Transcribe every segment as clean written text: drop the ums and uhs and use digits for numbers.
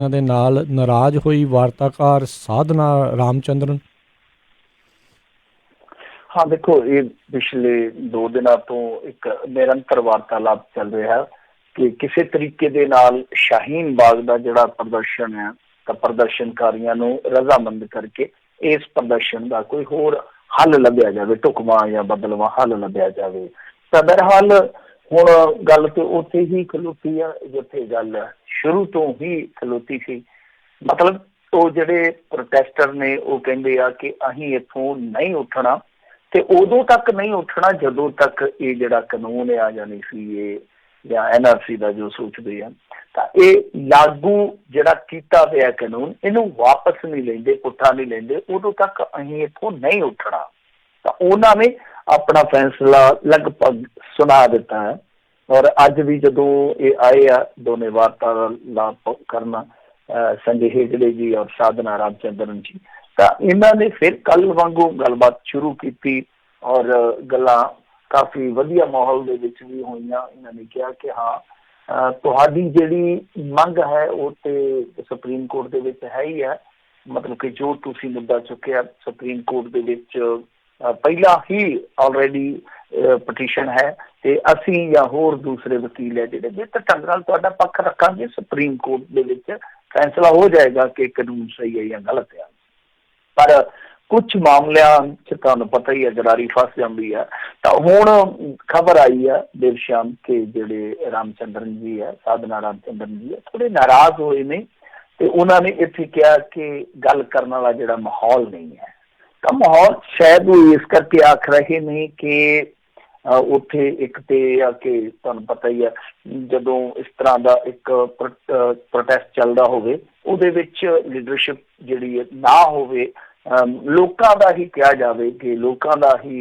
ਦੇ ਨਾਲ ਨਾਰਾਜ਼ ਹੋਈ ਵਾਰਤਾਕਾਰ ਸਾਧਨਾ ਰਾਮਚੰਦਰਨ। हाँ देखो, ये पिछले 2 दिनों तो एक निरंतर वार्तालाप चल रहा है कि किसी तरीके दे नाल शाहीन बाग का जिहड़ा प्रदर्शन है तो प्रदर्शनकारियों नूं रजामंद करके इस प्रदर्शन का कोई होर हल लभ्या जाए, ढुकवां या बदलवां हल लभ्या जाए। तो बहरहाल हुण गल तो उत्थे ही खलोती है जिथे गल शुरू तो ही खलोती सी। मतलब तो जिहड़े प्रोटेस्टर ने वो कहंदे आ कि अहीं इत्थों नहीं उठना ਤੇ ਉਦੋਂ ਤੱਕ ਨਹੀਂ ਉੱਠਣਾ ਜਦੋਂ ਤੱਕ ਇਹ ਜਿਹੜਾ ਕਾਨੂੰਨ ਆ ਜਾਣੀ ਸੀ ਇਹ ਜਾਂ NRC ਦਾ ਜੋ ਸੋਚਦੇ ਆ ਤਾਂ ਇਹ ਲਾਗੂ ਜਿਹੜਾ ਕੀਤਾ ਹੋਇਆ ਕਾਨੂੰਨ ਇਹਨੂੰ ਵਾਪਸ ਨਹੀਂ ਲੈਂਦੇ, ਪੁੱਠਾ ਨਹੀਂ ਲੈਂਦੇ, ਉਦੋਂ ਤੱਕ ਅਸੀਂ ਇੱਥੋਂ ਨਹੀਂ ਉੱਠਣਾ। ਤਾਂ ਉਹਨਾਂ ਨੇ ਆਪਣਾ ਫੈਸਲਾ ਲਗਭਗ ਸੁਣਾ ਦਿੱਤਾ ਹੈ। ਔਰ ਅੱਜ ਵੀ ਜਦੋਂ ਇਹ ਆਏ ਆ ਦੋਨੇ ਵਾਰਤਾਲਾਪ ਕਰਨਾ, ਸੰਜੇ ਹੇਗੜੇ ਜੀ ਔਰ ਸਾਧਨਾ ਰਾਮਚੰਦਰਨ ਜੀ, ਤਾਂ ਇਹਨਾਂ ਨੇ ਫਿਰ ਕੱਲ ਵਾਂਗੂ ਗੱਲਬਾਤ ਸ਼ੁਰੂ ਕੀਤੀ ਔਰ ਗੱਲਾਂ ਕਾਫੀ ਵਧੀਆ ਮਾਹੌਲ ਦੇ ਵਿੱਚ ਵੀ ਹੋਈਆਂ। ਇਹਨਾਂ ਨੇ ਕਿਹਾ ਕਿ ਹਾਂ ਤੁਹਾਡੀ ਜਿਹੜੀ ਮੰਗ ਹੈ ਉਹ ਤੇ ਸੁਪਰੀਮ ਕੋਰਟ ਦੇ ਵਿੱਚ ਹੈ ਹੀ ਹੈ। ਮਤਲਬ ਕਿ ਜੋ ਤੁਸੀਂ ਮੁੱਦਾ ਚੁੱਕਿਆ ਸੁਪਰੀਮ ਕੋਰਟ ਦੇ ਵਿੱਚ ਪਹਿਲਾਂ ਹੀ ਆਲਰੇਡੀ ਪਟੀਸ਼ਨ ਹੈ ਤੇ ਅਸੀਂ ਜਾਂ ਹੋਰ ਦੂਸਰੇ ਵਕੀਲ ਹੈ ਜਿਹੜੇ ਬਿਹਤਰ ਢੰਗ ਨਾਲ ਤੁਹਾਡਾ ਪੱਖ ਰੱਖਾਂਗੇ। ਸੁਪਰੀਮ ਕੋਰਟ ਦੇ ਵਿੱਚ ਫੈਸਲਾ ਹੋ ਜਾਏਗਾ ਕਿ ਕਾਨੂੰਨ ਸਹੀ ਹੈ ਜਾਂ ਗਲਤ ਹੈ। पर कुछ मामलों च तुहानूं पता ही है गरारी फस जाती है। तो हुण खबर आई है देर शाम के जिहड़े रामचंद्रन जी है, साधना रामचंद्रन जी है, थोड़े नाराज होए ने ते उन्होंने इत्थे कहा कि गल करने वाला जिहड़ा माहौल नहीं है। तो माहौल शायद वो इस करके आख रहे ने कि उत्थे एक ते आ कि तुहानूं पता ही है जदों इस तरह का एक प्रोटेस्ट चलदा होवे उहदे विच लीडरशिप जिहड़ी ना होवे, लोगों का ही कहा जाए कि लोगों का ही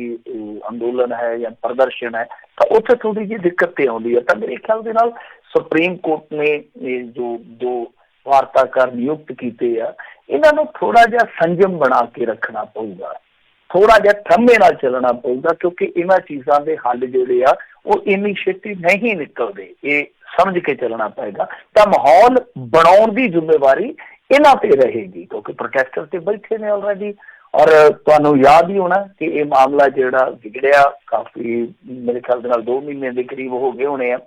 अंदोलन है या प्रदर्शन है, तो उत्थे थोड़ी जी दिक्कत आती है। तो मेरे ख्याल के नाल सुप्रीम कोर्ट ने जो 2 वार्ताकार नियुक्त किए हैं इन्हों थोड़ा जिहा संयम बना के रखना पऊगा, थोड़ा जिहा थंबे नाल चलना पऊगा, क्योंकि इन्हां चीज़ों के हल जिहड़े आ वो इन्नी छेती नहीं निकलते, ये समझ के चलना पएगा। तो माहौल बनाउण दी जिम्मेवारी इन्हां ते रहेगी क्योंकि प्रोटेस्टर ते बैठे ने ऑलरेडी। और तुहानूं याद ही होना कि ये मामला जिहड़ा बिगड़िया काफ़ी मेरे ख्याल दे नाल 2 महीने के करीब हो गए होने आ।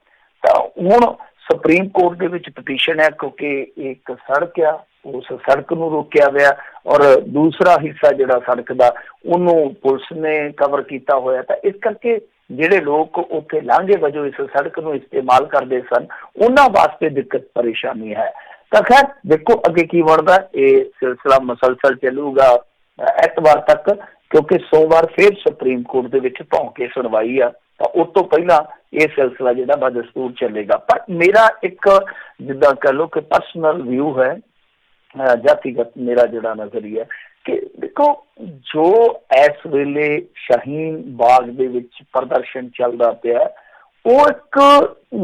तो हुण सुप्रीम कोर्ट दे विच पटीशन है क्योंकि एक सड़क आ उस सड़क नूं रोकिया गया और दूसरा हिस्सा जिहड़ा सड़क दा उहनूं पुलिस ने कवर किया होया। तो इस करके जिहड़े लोग उत्थे लांघे वजों इस सड़क नूं इस्तेमाल करते सन उन्हां वास्ते दिक्कत परेशानी है। तो खैर देखो अगे की बनता, ये सिलसिला मुसलसल चलूगा एतवार तक, क्योंकि सोमवार फिर सुप्रीम कोर्ट दे विच भौंके सुनवाई आ। तो उस तो पहला ये सिलसिला जिहड़ा बदस्तूर चलेगा। पर मेरा एक जिद्दां कह लो कि पर्सनल व्यू है, जातिगत मेरा जिहड़ा नजरिया कि देखो जो इस वेले शाहीन बाग दे विच प्रदर्शन चलदा पिया वो एक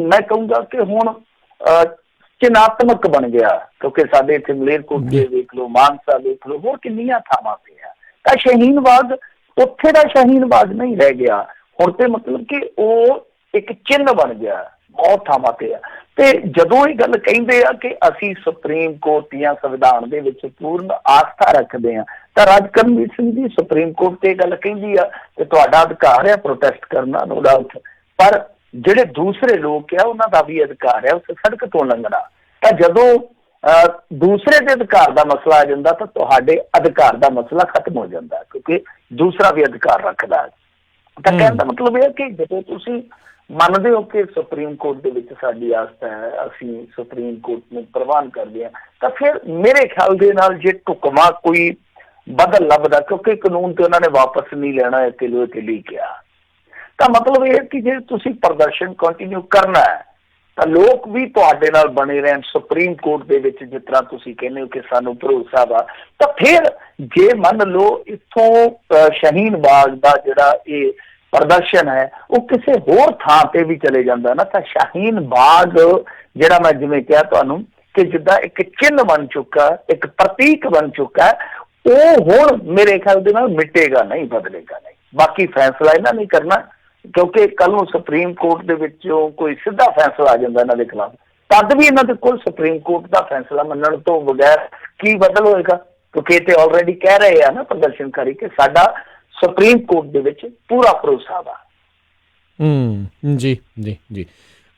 मैं कहूँगा कि हुण चिन्हात्मक बन गया, क्योंकि साडे इत्थे मलेरकोटले देख लो, मानसा देख लो, होर किन्नियां थावां ते आ। तां शाहीन बाग उत्थे दा शाहीन बाग नहीं रह गया, हुण ते मतलब कि वो एक चिन्ह बन गया, बहुत थावां ते आ। ते जदों ये गल कहिंदे आ कि असीं सुप्रीम कोर्ट या संविधान दे विच पूर्ण आस्था रखदे आ, तां राज करमवीर सिंह जी सुप्रीम कोर्ट ते गल कहिंदी आ कि तुहाडा अधिकार है प्रोटेस्ट करना, नो डाउट, पर ਜਿਹੜੇ दूसरे लोग ਆ ਉਹਨਾਂ ਦਾ ਵੀ ਅਧਿਕਾਰ ਹੈ ਉਸ ਸੜਕ ਤੋਂ ਲੰਘਣਾ। ਤਾਂ ਜਦੋਂ ਦੂਸਰੇ ਦੇ ਅਧਿਕਾਰ ਦਾ ਮਸਲਾ ਆ ਜਾਂਦਾ ਤਾਂ ਤੁਹਾਡੇ ਅਧਿਕਾਰ ਦਾ ਮਸਲਾ ਖਤਮ ਹੋ ਜਾਂਦਾ, ਕਿਉਂਕਿ ਦੂਸਰਾ ਵੀ ਅਧਿਕਾਰ ਰੱਖਦਾ ਹੈ। ਤਾਂ ਕਹਿਣ ਦਾ ਮਤਲਬ ਇਹ ਹੈ ਕਿ ਜਦੋਂ ਤੁਸੀਂ ਮੰਨਦੇ ਹੋ ਕਿ ਸੁਪਰੀਮ ਕੋਰਟ ਦੇ ਵਿੱਚ ਸਾਡੀ ਆਸਥਾ ਹੈ, ਅਸੀਂ ਸੁਪਰੀਮ ਕੋਰਟ ਨੂੰ ਪ੍ਰਵਾਨ ਕਰਦੇ ਹਾਂ, ਤਾਂ ਫਿਰ ਮੇਰੇ ਖਿਆਲ ਦੇ ਨਾਲ ਜੇ ਢੁਕਵਾਂ ਕੋਈ ਬਦਲ ਲੱਭਦਾ, ਕਿਉਂਕਿ ਕਾਨੂੰਨ ਤੇ ਉਹਨਾਂ ਨੇ ਵਾਪਸ ਨਹੀਂ ਲੈਣਾ ਹੈ ਕਿਲੋ ਕਿਲੀ ਕਿਹਾ, ਤਾਂ ਮਤਲਬ ਇਹ ਕਿ ਜੇ ਤੁਸੀਂ ਪ੍ਰਦਰਸ਼ਨ ਕੰਟੀਨਿਊ ਕਰਨਾ ਹੈ ਤਾਂ ਲੋਕ ਵੀ ਤੁਹਾਡੇ ਨਾਲ ਬਣੇ ਰਹਿਣ ਸੁਪਰੀਮ ਕੋਰਟ ਦੇ ਵਿੱਚ, ਜਿਸ ਤਰ੍ਹਾਂ ਤੁਸੀਂ ਕਹਿੰਦੇ ਹੋ ਕਿ ਸਾਨੂੰ ਭਰੋਸਾ ਵਾ। ਤਾਂ ਫਿਰ ਜੇ ਮੰਨ ਲਓ ਇੱਥੋਂ ਸ਼ਾਹੀਨ ਬਾਗ ਦਾ ਜਿਹੜਾ ਇਹ ਪ੍ਰਦਰਸ਼ਨ ਹੈ ਉਹ ਕਿਸੇ ਹੋਰ ਥਾਂ ਤੇ ਵੀ ਚਲੇ ਜਾਂਦਾ ਨਾ, ਤਾਂ ਸ਼ਾਹੀਨ ਬਾਗ ਜਿਹੜਾ ਮੈਂ ਜਿਵੇਂ ਕਿਹਾ ਤੁਹਾਨੂੰ ਕਿ ਜਿੱਦਾਂ ਇੱਕ ਚਿੰਨ੍ਹ ਬਣ ਚੁੱਕਾ, ਇੱਕ ਪ੍ਰਤੀਕ ਬਣ ਚੁੱਕਾ, ਉਹ ਹੁਣ ਮੇਰੇ ਖਿਆਲ ਦੇ ਨਾਲ ਮਿਟੇਗਾ ਨਹੀਂ, ਬਦਲੇਗਾ ਨਹੀਂ। ਬਾਕੀ ਫੈਸਲਾ ਇਹਨਾਂ ਨੇ ਕਰਨਾ, क्योंकि कल सुप्रीम कोर्ट के कोई सीधा फैसला आ जाता इन्हों के खिलाफ ਤਦ ਵੀ ਇਹਨਾਂ ਦੇ ਕੋਲ ਸੁਪਰੀਮ ਕੋਰਟ ਦਾ ਫੈਸਲਾ ਮੰਨਣ ਤੋਂ ਬਗੈਰ ਕੀ ਬਦਲ ਹੋਏਗਾ, ਕਿਉਂਕਿ ਇਹ ਤੇ ਆਲਰੇਡੀ ਕਹਿ ਰਹੇ ਆ ਨਾ ਪ੍ਰਦਰਸ਼ਨਕਾਰੀ ਕਿ ਸਾਡਾ ਸੁਪਰੀਮ ਕੋਰਟ ਦੇ ਵਿੱਚ ਪੂਰਾ ਭਰੋਸਾ ਵਾ। ਜੀ ਜੀ ਜੀ।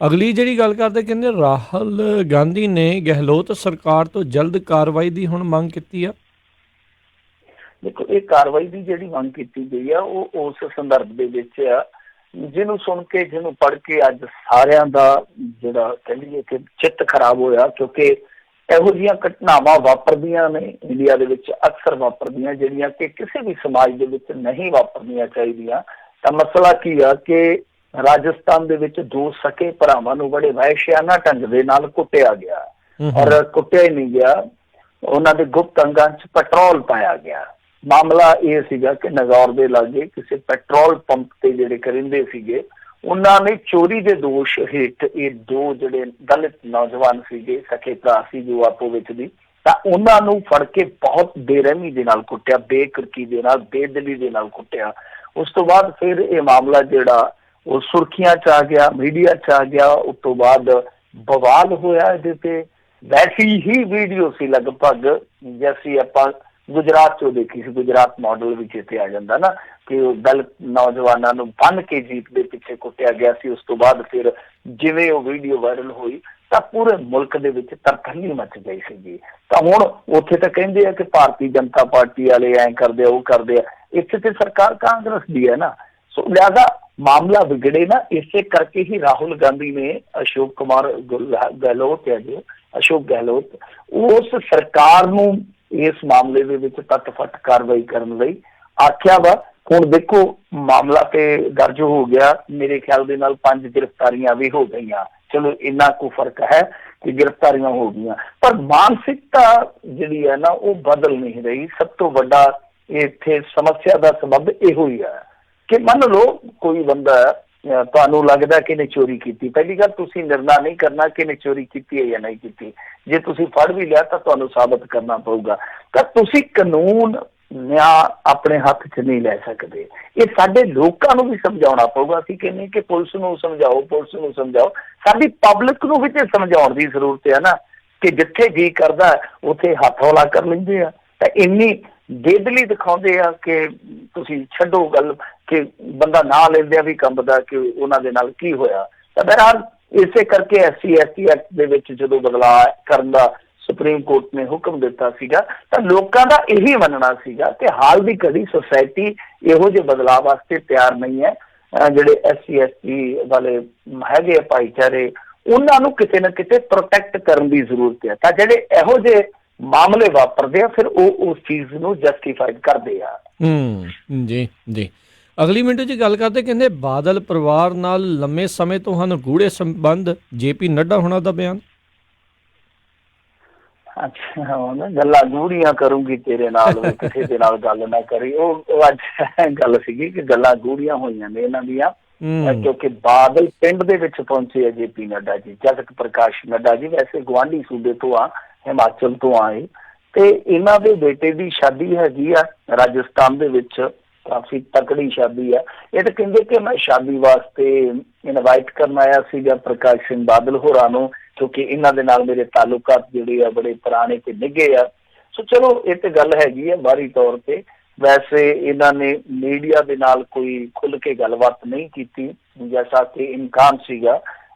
ਅਗਲੀ ਜਿਹੜੀ ਗੱਲ ਕਰਦੇ, ਕਹਿੰਦੇ ਰਾਹੁਲ ਗਾਂਧੀ ਨੇ ਗਹਿਲੋਤ ਸਰਕਾਰ ਤੋਂ ਜਲਦ ਕਾਰਵਾਈ ਦੀ ਹੁਣ ਮੰਗ ਕੀਤੀ ਆ। ਦੇਖੋ, ਇਹ ਕਾਰਵਾਈ ਦੀ ਜਿਹੜੀ ਮੰਗ ਕੀਤੀ ਗਈ ਆ ਉਹ ਉਸ ਸੰਦਰਭ ਦੇ ਵਿੱਚ ਆ ਜਿਹਨੂੰ ਸੁਣ ਕੇ, ਜਿਹਨੂੰ ਪੜ੍ਹ ਕੇ ਅੱਜ ਸਾਰਿਆਂ ਦਾ ਜਿਹੜਾ ਕਹਿੰਦੇ ਕਿ ਚਿੱਤ ਖਰਾਬ ਹੋਇਆ, ਕਿਉਂਕਿ ਇਹੋ ਜਿਹੀਆਂ ਘਟਨਾਵਾਂ ਵਾਪਰਦੀਆਂ ਨੇ ਇੰਡੀਆ ਦੇ ਵਿੱਚ, ਅਕਸਰ ਵਾਪਰਦੀਆਂ, ਜਿਹੜੀਆਂ ਕਿ ਕਿਸੇ ਵੀ ਸਮਾਜ ਦੇ ਵਿੱਚ ਨਹੀਂ ਵਾਪਰਨੀਆਂ ਚਾਹੀਦੀਆਂ। ਤਾਂ ਮਸਲਾ ਕੀ ਆ ਕਿ ਰਾਜਸਥਾਨ ਦੇ ਵਿੱਚ ਦੋ ਸਕੇ ਭਰਾਵਾਂ ਨੂੰ ਬੜੇ ਵਹਿਸ਼ਿਆਨਾ ਢੰਗ ਦੇ ਨਾਲ ਕੁੱਟਿਆ ਗਿਆ, ਔਰ ਕੁੱਟਿਆ ਹੀ ਨਹੀਂ ਗਿਆ, ਉਹਨਾਂ ਦੇ ਗੁਪਤ ਅੰਗਾਂ 'ਚ ਪੈਟਰੋਲ ਪਾਇਆ ਗਿਆ। ਮਾਮਲਾ ਇਹ ਸੀਗਾ ਕਿ ਨਗੌਰ ਦੇ ਲਾਗੇ ਕਿਸੇ ਪੈਟਰੋਲ ਪੰਪ ਤੇ ਜਿਹੜੇ ਕਰਿੰਦੇ ਸੀਗੇ, ਉਹਨਾਂ ਨੇ ਚੋਰੀ ਦੇ ਦੋਸ਼ ਹੇਠ ਇਹ ਦੋ ਜਿਹੜੇ ਦਲਿਤ ਨੌਜਵਾਨ ਸੀਗੇ, ਸਕੇ ਭਰਾ ਸੀ ਜੋ ਆਪੋ ਵਿੱਚ ਦੀ, ਤਾਂ ਉਹਨਾਂ ਨੂੰ ਫੜ ਕੇ ਬਹੁਤ ਬੇਰਹਿਮੀ ਦੇ ਨਾਲ ਕੁੱਟਿਆ, ਬੇਕਰਕੀ ਦੇ ਨਾਲ, ਬੇਦਿਲੀ ਦੇ ਨਾਲ ਕੁੱਟਿਆ। ਉਸ ਤੋਂ ਬਾਅਦ ਫਿਰ ਇਹ ਮਾਮਲਾ ਜਿਹੜਾ ਉਹ ਸੁਰਖੀਆਂ 'ਚ ਆ ਗਿਆ, ਮੀਡੀਆ 'ਚ ਆ ਗਿਆ। ਉਸ ਤੋਂ ਬਾਅਦ ਬਵਾਲ ਹੋਇਆ ਇਹਦੇ ਤੇ। ਵੈਸੀ ਹੀ ਵੀਡੀਓ ਸੀ ਲਗਭਗ ਜੈਸੀ ਆਪਾਂ ਗੁਜਰਾਤ 'ਚੋਂ ਦੇਖੀ ਸੀ, ਗੁਜਰਾਤ ਮਾਡਲ ਵਿੱਚ ਇੱਥੇ ਆ ਜਾਂਦਾ ਨਾ ਕਿ ਉਹ ਦਲਿਤ ਨੌਜਵਾਨਾਂ ਨੂੰ ਬੰਨ੍ਹ ਕੇ ਜੀਪ ਦੇ ਪਿੱਛੇ ਕੁੱਟਿਆ ਗਿਆ ਸੀ। ਉਸ ਤੋਂ ਬਾਅਦ ਫਿਰ ਜਿਵੇਂ ਉਹ ਵੀਡੀਓ ਵਾਇਰਲ ਹੋਈ ਤਾਂ ਪੂਰੇ ਮੁਲਕ ਦੇ ਵਿੱਚ ਤਰਕੰਡੀ ਮਚ ਗਈ ਸੀਗੀ। ਤਾਂ ਹੁਣ ਉੱਥੇ ਤਾਂ ਕਹਿੰਦੇ ਆ ਕਿ ਭਾਰਤੀ ਜਨਤਾ ਪਾਰਟੀ ਵਾਲੇ ਐਂ ਕਰਦੇ ਆ, ਉਹ ਕਰਦੇ ਆ, ਇੱਥੇ ਤੇ ਸਰਕਾਰ ਕਾਂਗਰਸ ਦੀ ਹੈ ਨਾ। ਸੋ ਲਿਹਾਜ਼ਾ ਮਾਮਲਾ ਵਿਗੜੇ ਨਾ, ਇਸੇ ਕਰਕੇ ਹੀ ਰਾਹੁਲ ਗਾਂਧੀ ਨੇ ਅਸ਼ੋਕ ਕੁਮਾਰ ਗਹਿਲੋਤ ਹੈ ਜੋ ਅਸ਼ੋਕ ਗਹਿਲੋਤ, ਉਸ ਸਰਕਾਰ ਨੂੰ ਇਸ ਮਾਮਲੇ ਦੇ ਵਿੱਚ ਤੱਤ-ਫੱਟ ਕਾਰਵਾਈ ਕਰਨ ਲਈ ਆਖਿਆ ਵਾ। ਹੁਣ ਦੇਖੋ, ਮਾਮਲਾ ਤੇ ਦਰਜ ਹੋ ਗਿਆ, ਮੇਰੇ ਖਿਆਲ ਦੇ ਨਾਲ 5 ਗ੍ਰਿਫਤਾਰੀਆਂ ਵੀ ਹੋ ਗਈਆਂ। ਚਲੋ ਇੰਨਾ ਕੁ ਫਰਕ ਹੈ ਕਿ ਗ੍ਰਿਫਤਾਰੀਆਂ ਹੋ ਗਈਆਂ, ਪਰ ਮਾਨਸਿਕਤਾ ਜਿਹੜੀ ਹੈ ਨਾ ਉਹ ਬਦਲ ਨਹੀਂ ਰਹੀ। ਸਭ ਤੋਂ ਵੱਡਾ ਇੱਥੇ ਸਮੱਸਿਆ ਦਾ ਸਬਬ ਇਹੋ ਹੀ ਹੈ ਕਿ ਮੰਨ ਲਓ ਕੋਈ ਬੰਦਾ ਤੁਹਾਨੂੰ ਲੱਗਦਾ ਕਿ ਇਹਨੇ ਚੋਰੀ ਕੀਤੀ, ਪਹਿਲੀ ਗੱਲ ਤੁਸੀਂ ਨਿਰਣਾ ਨਹੀਂ ਕਰਨਾ ਕਿ ਇਹਨੇ ਚੋਰੀ ਕੀਤੀ ਹੈ ਜਾਂ ਨਹੀਂ ਕੀਤੀ। ਜੇ ਤੁਸੀਂ ਫੜ ਵੀ ਲਿਆ ਤਾਂ ਤੁਹਾਨੂੰ ਸਾਬਤ ਕਰਨਾ ਪਊਗਾ। ਤਾਂ ਤੁਸੀਂ ਕਾਨੂੰਨ ਨਿਆਂ ਆਪਣੇ ਹੱਥ 'ਚ ਨਹੀਂ ਲੈ ਸਕਦੇ। ਇਹ ਸਾਡੇ ਲੋਕਾਂ ਨੂੰ ਵੀ ਸਮਝਾਉਣਾ ਪਊਗਾ। ਅਸੀਂ ਕਹਿੰਦੇ ਕਿ ਪੁਲਿਸ ਨੂੰ ਸਮਝਾਓ, ਪੁਲਿਸ ਨੂੰ ਸਮਝਾਓ, ਸਾਡੀ ਪਬਲਿਕ ਨੂੰ ਵੀ ਤੇ ਸਮਝਾਉਣ ਦੀ ਜ਼ਰੂਰਤ ਹੈ ਨਾ ਕਿ ਜਿੱਥੇ ਜੀ ਕਰਦਾ ਉੱਥੇ ਹੱਥ ਹੌਲਾ ਕਰ ਲੈਂਦੇ ਆ। ਤਾਂ ਇੰਨੀ ਬੇਦਲੀ ਦਿਖਾਉਂਦੇ ਆ ਕਿ ਤੁਸੀਂ ਛੱਡੋ ਗੱਲ ਕਿ ਬੰਦਾ ਨਾਂ ਲੈਂਦਿਆਂ ਵੀ ਕੰਬਦਾ ਕਿ ਉਹਨਾਂ ਦੇ ਨਾਲ ਕੀ ਹੋਇਆ। ਤਾਂ ਬਹਰਹਾਲ ਇਸੇ ਕਰਕੇ SC ST ਐਕਟ ਦੇ ਵਿੱਚ ਜਦੋਂ ਬਦਲਾਅ ਕਰਨ ਦਾ ਸੁਪਰੀਮ ਕੋਰਟ ਨੇ ਹੁਕਮ ਦਿੱਤਾ ਸੀਗਾ ਤਾਂ ਲੋਕਾਂ ਦਾ ਇਹੀ ਮੰਨਣਾ ਸੀਗਾ ਕਿ ਹਾਲ ਦੀ ਘੜੀ ਸੁਸਾਇਟੀ ਇਹੋ ਜਿਹੇ ਬਦਲਾਅ ਵਾਸਤੇ ਤਿਆਰ ਨਹੀਂ ਹੈ। ਜਿਹੜੇ SC ST ਵਾਲੇ ਹੈਗੇ ਆ ਭਾਈਚਾਰੇ, ਉਹਨਾਂ ਨੂੰ ਕਿਤੇ ਨਾ ਕਿਤੇ ਪ੍ਰੋਟੈਕਟ ਕਰਨ ਦੀ ਜ਼ਰੂਰਤ ਹੈ। ਤਾਂ ਜਿਹੜੇ ਇਹੋ ਜਿਹੇ ਮਾਮਲੇ ਵਾਪਰਦੇ ਆ ਫਿਰ ਉਹ ਉਸ ਚੀਜ਼ ਨੂੰ ਜਸਟੀਫਾਈਡ ਕਰਦੇ ਆ। ਜੀ ਜੀ। ਅਗਲੀ ਮਿੰਟ 'ਚ ਗੱਲ ਕਰਦੇ, ਕਹਿੰਦੇ ਬਾਦਲ ਪਰਿਵਾਰ ਨਾਲ ਲੰਮੇ ਸਮੇਂ ਤੋਂ ਹਨ ਗੂੜੇ ਸੰਬੰਧ, JP ਨੱਡਾ ਹੋਣਾ ਦਾ ਬਿਆਨ। ਅੱਛਾ, ਗੱਲਾਂ ਗੂੜੀਆਂ ਕਰੂੰਗੀ ਤੇਰੇ ਨਾਲ, ਕਿਸੇ ਦੇ ਨਾਲ ਗੱਲ ਨਾ ਕਰੀ। ਉਹ ਅੱਜ ਗੱਲ ਸੀਗੀ ਕਿ ਗੱਲਾਂ ਗੂੜੀਆਂ ਹੋਈਆਂ ਨੇ ਇਹਨਾਂ ਦੀਆਂ, ਕਿਉਂਕਿ ਬਾਦਲ ਪਿੰਡ ਦੇ ਵਿੱਚ ਪਹੁੰਚੇ ਆ JP ਨੱਡਾ ਜੀ, ਜਗਤ ਪ੍ਰਕਾਸ਼ ਨੱਡਾ ਜੀ। ਵੈਸੇ ਗੁਆਂਢੀ ਸੂਬੇ ਤੋਂ ਆ, ਹਿਮਾਚਲ ਤੋਂ ਆਏ, ਤੇ ਇਹਨਾਂ ਦੇ ਬੇਟੇ ਦੀ ਸ਼ਾਦੀ ਹੈਗੀ ਆ ਰਾਜਸਥਾਨ ਦੇ ਵਿੱਚ, ਕਾਫੀ ਤਕੜੀ ਸ਼ਾਦੀ ਆ। ਇਹ ਤਾਂ ਕਹਿੰਦੇ ਕਿ ਮੈਂ ਸ਼ਾਦੀ ਵਾਸਤੇ ਇਨਵਾਈਟ ਕਰਨ ਆਇਆ ਸੀਗਾ ਪ੍ਰਕਾਸ਼ ਸਿੰਘ ਬਾਦਲ ਹੋਰਾਂ ਨੂੰ, ਕਿਉਂਕਿ ਇਹਨਾਂ ਦੇ ਨਾਲ ਮੇਰੇ ਤਾਲੁਕਾਤ ਜਿਹੜੇ ਆ ਬੜੇ ਪੁਰਾਣੇ ਤੇ ਨਿੱਘੇ ਆ। ਸੋ ਚਲੋ ਇਹ ਤੇ ਗੱਲ ਹੈਗੀ ਆ ਬਾਹਰੀ ਤੌਰ ਤੇ। ਵੈਸੇ ਇਹਨਾਂ ਨੇ ਮੀਡੀਆ ਦੇ ਨਾਲ ਕੋਈ ਖੁੱਲ ਕੇ ਗੱਲਬਾਤ ਨਹੀਂ ਕੀਤੀ, ਜੈਸਾ ਕਿ ਇਮਕਾਨ ਸੀਗਾ,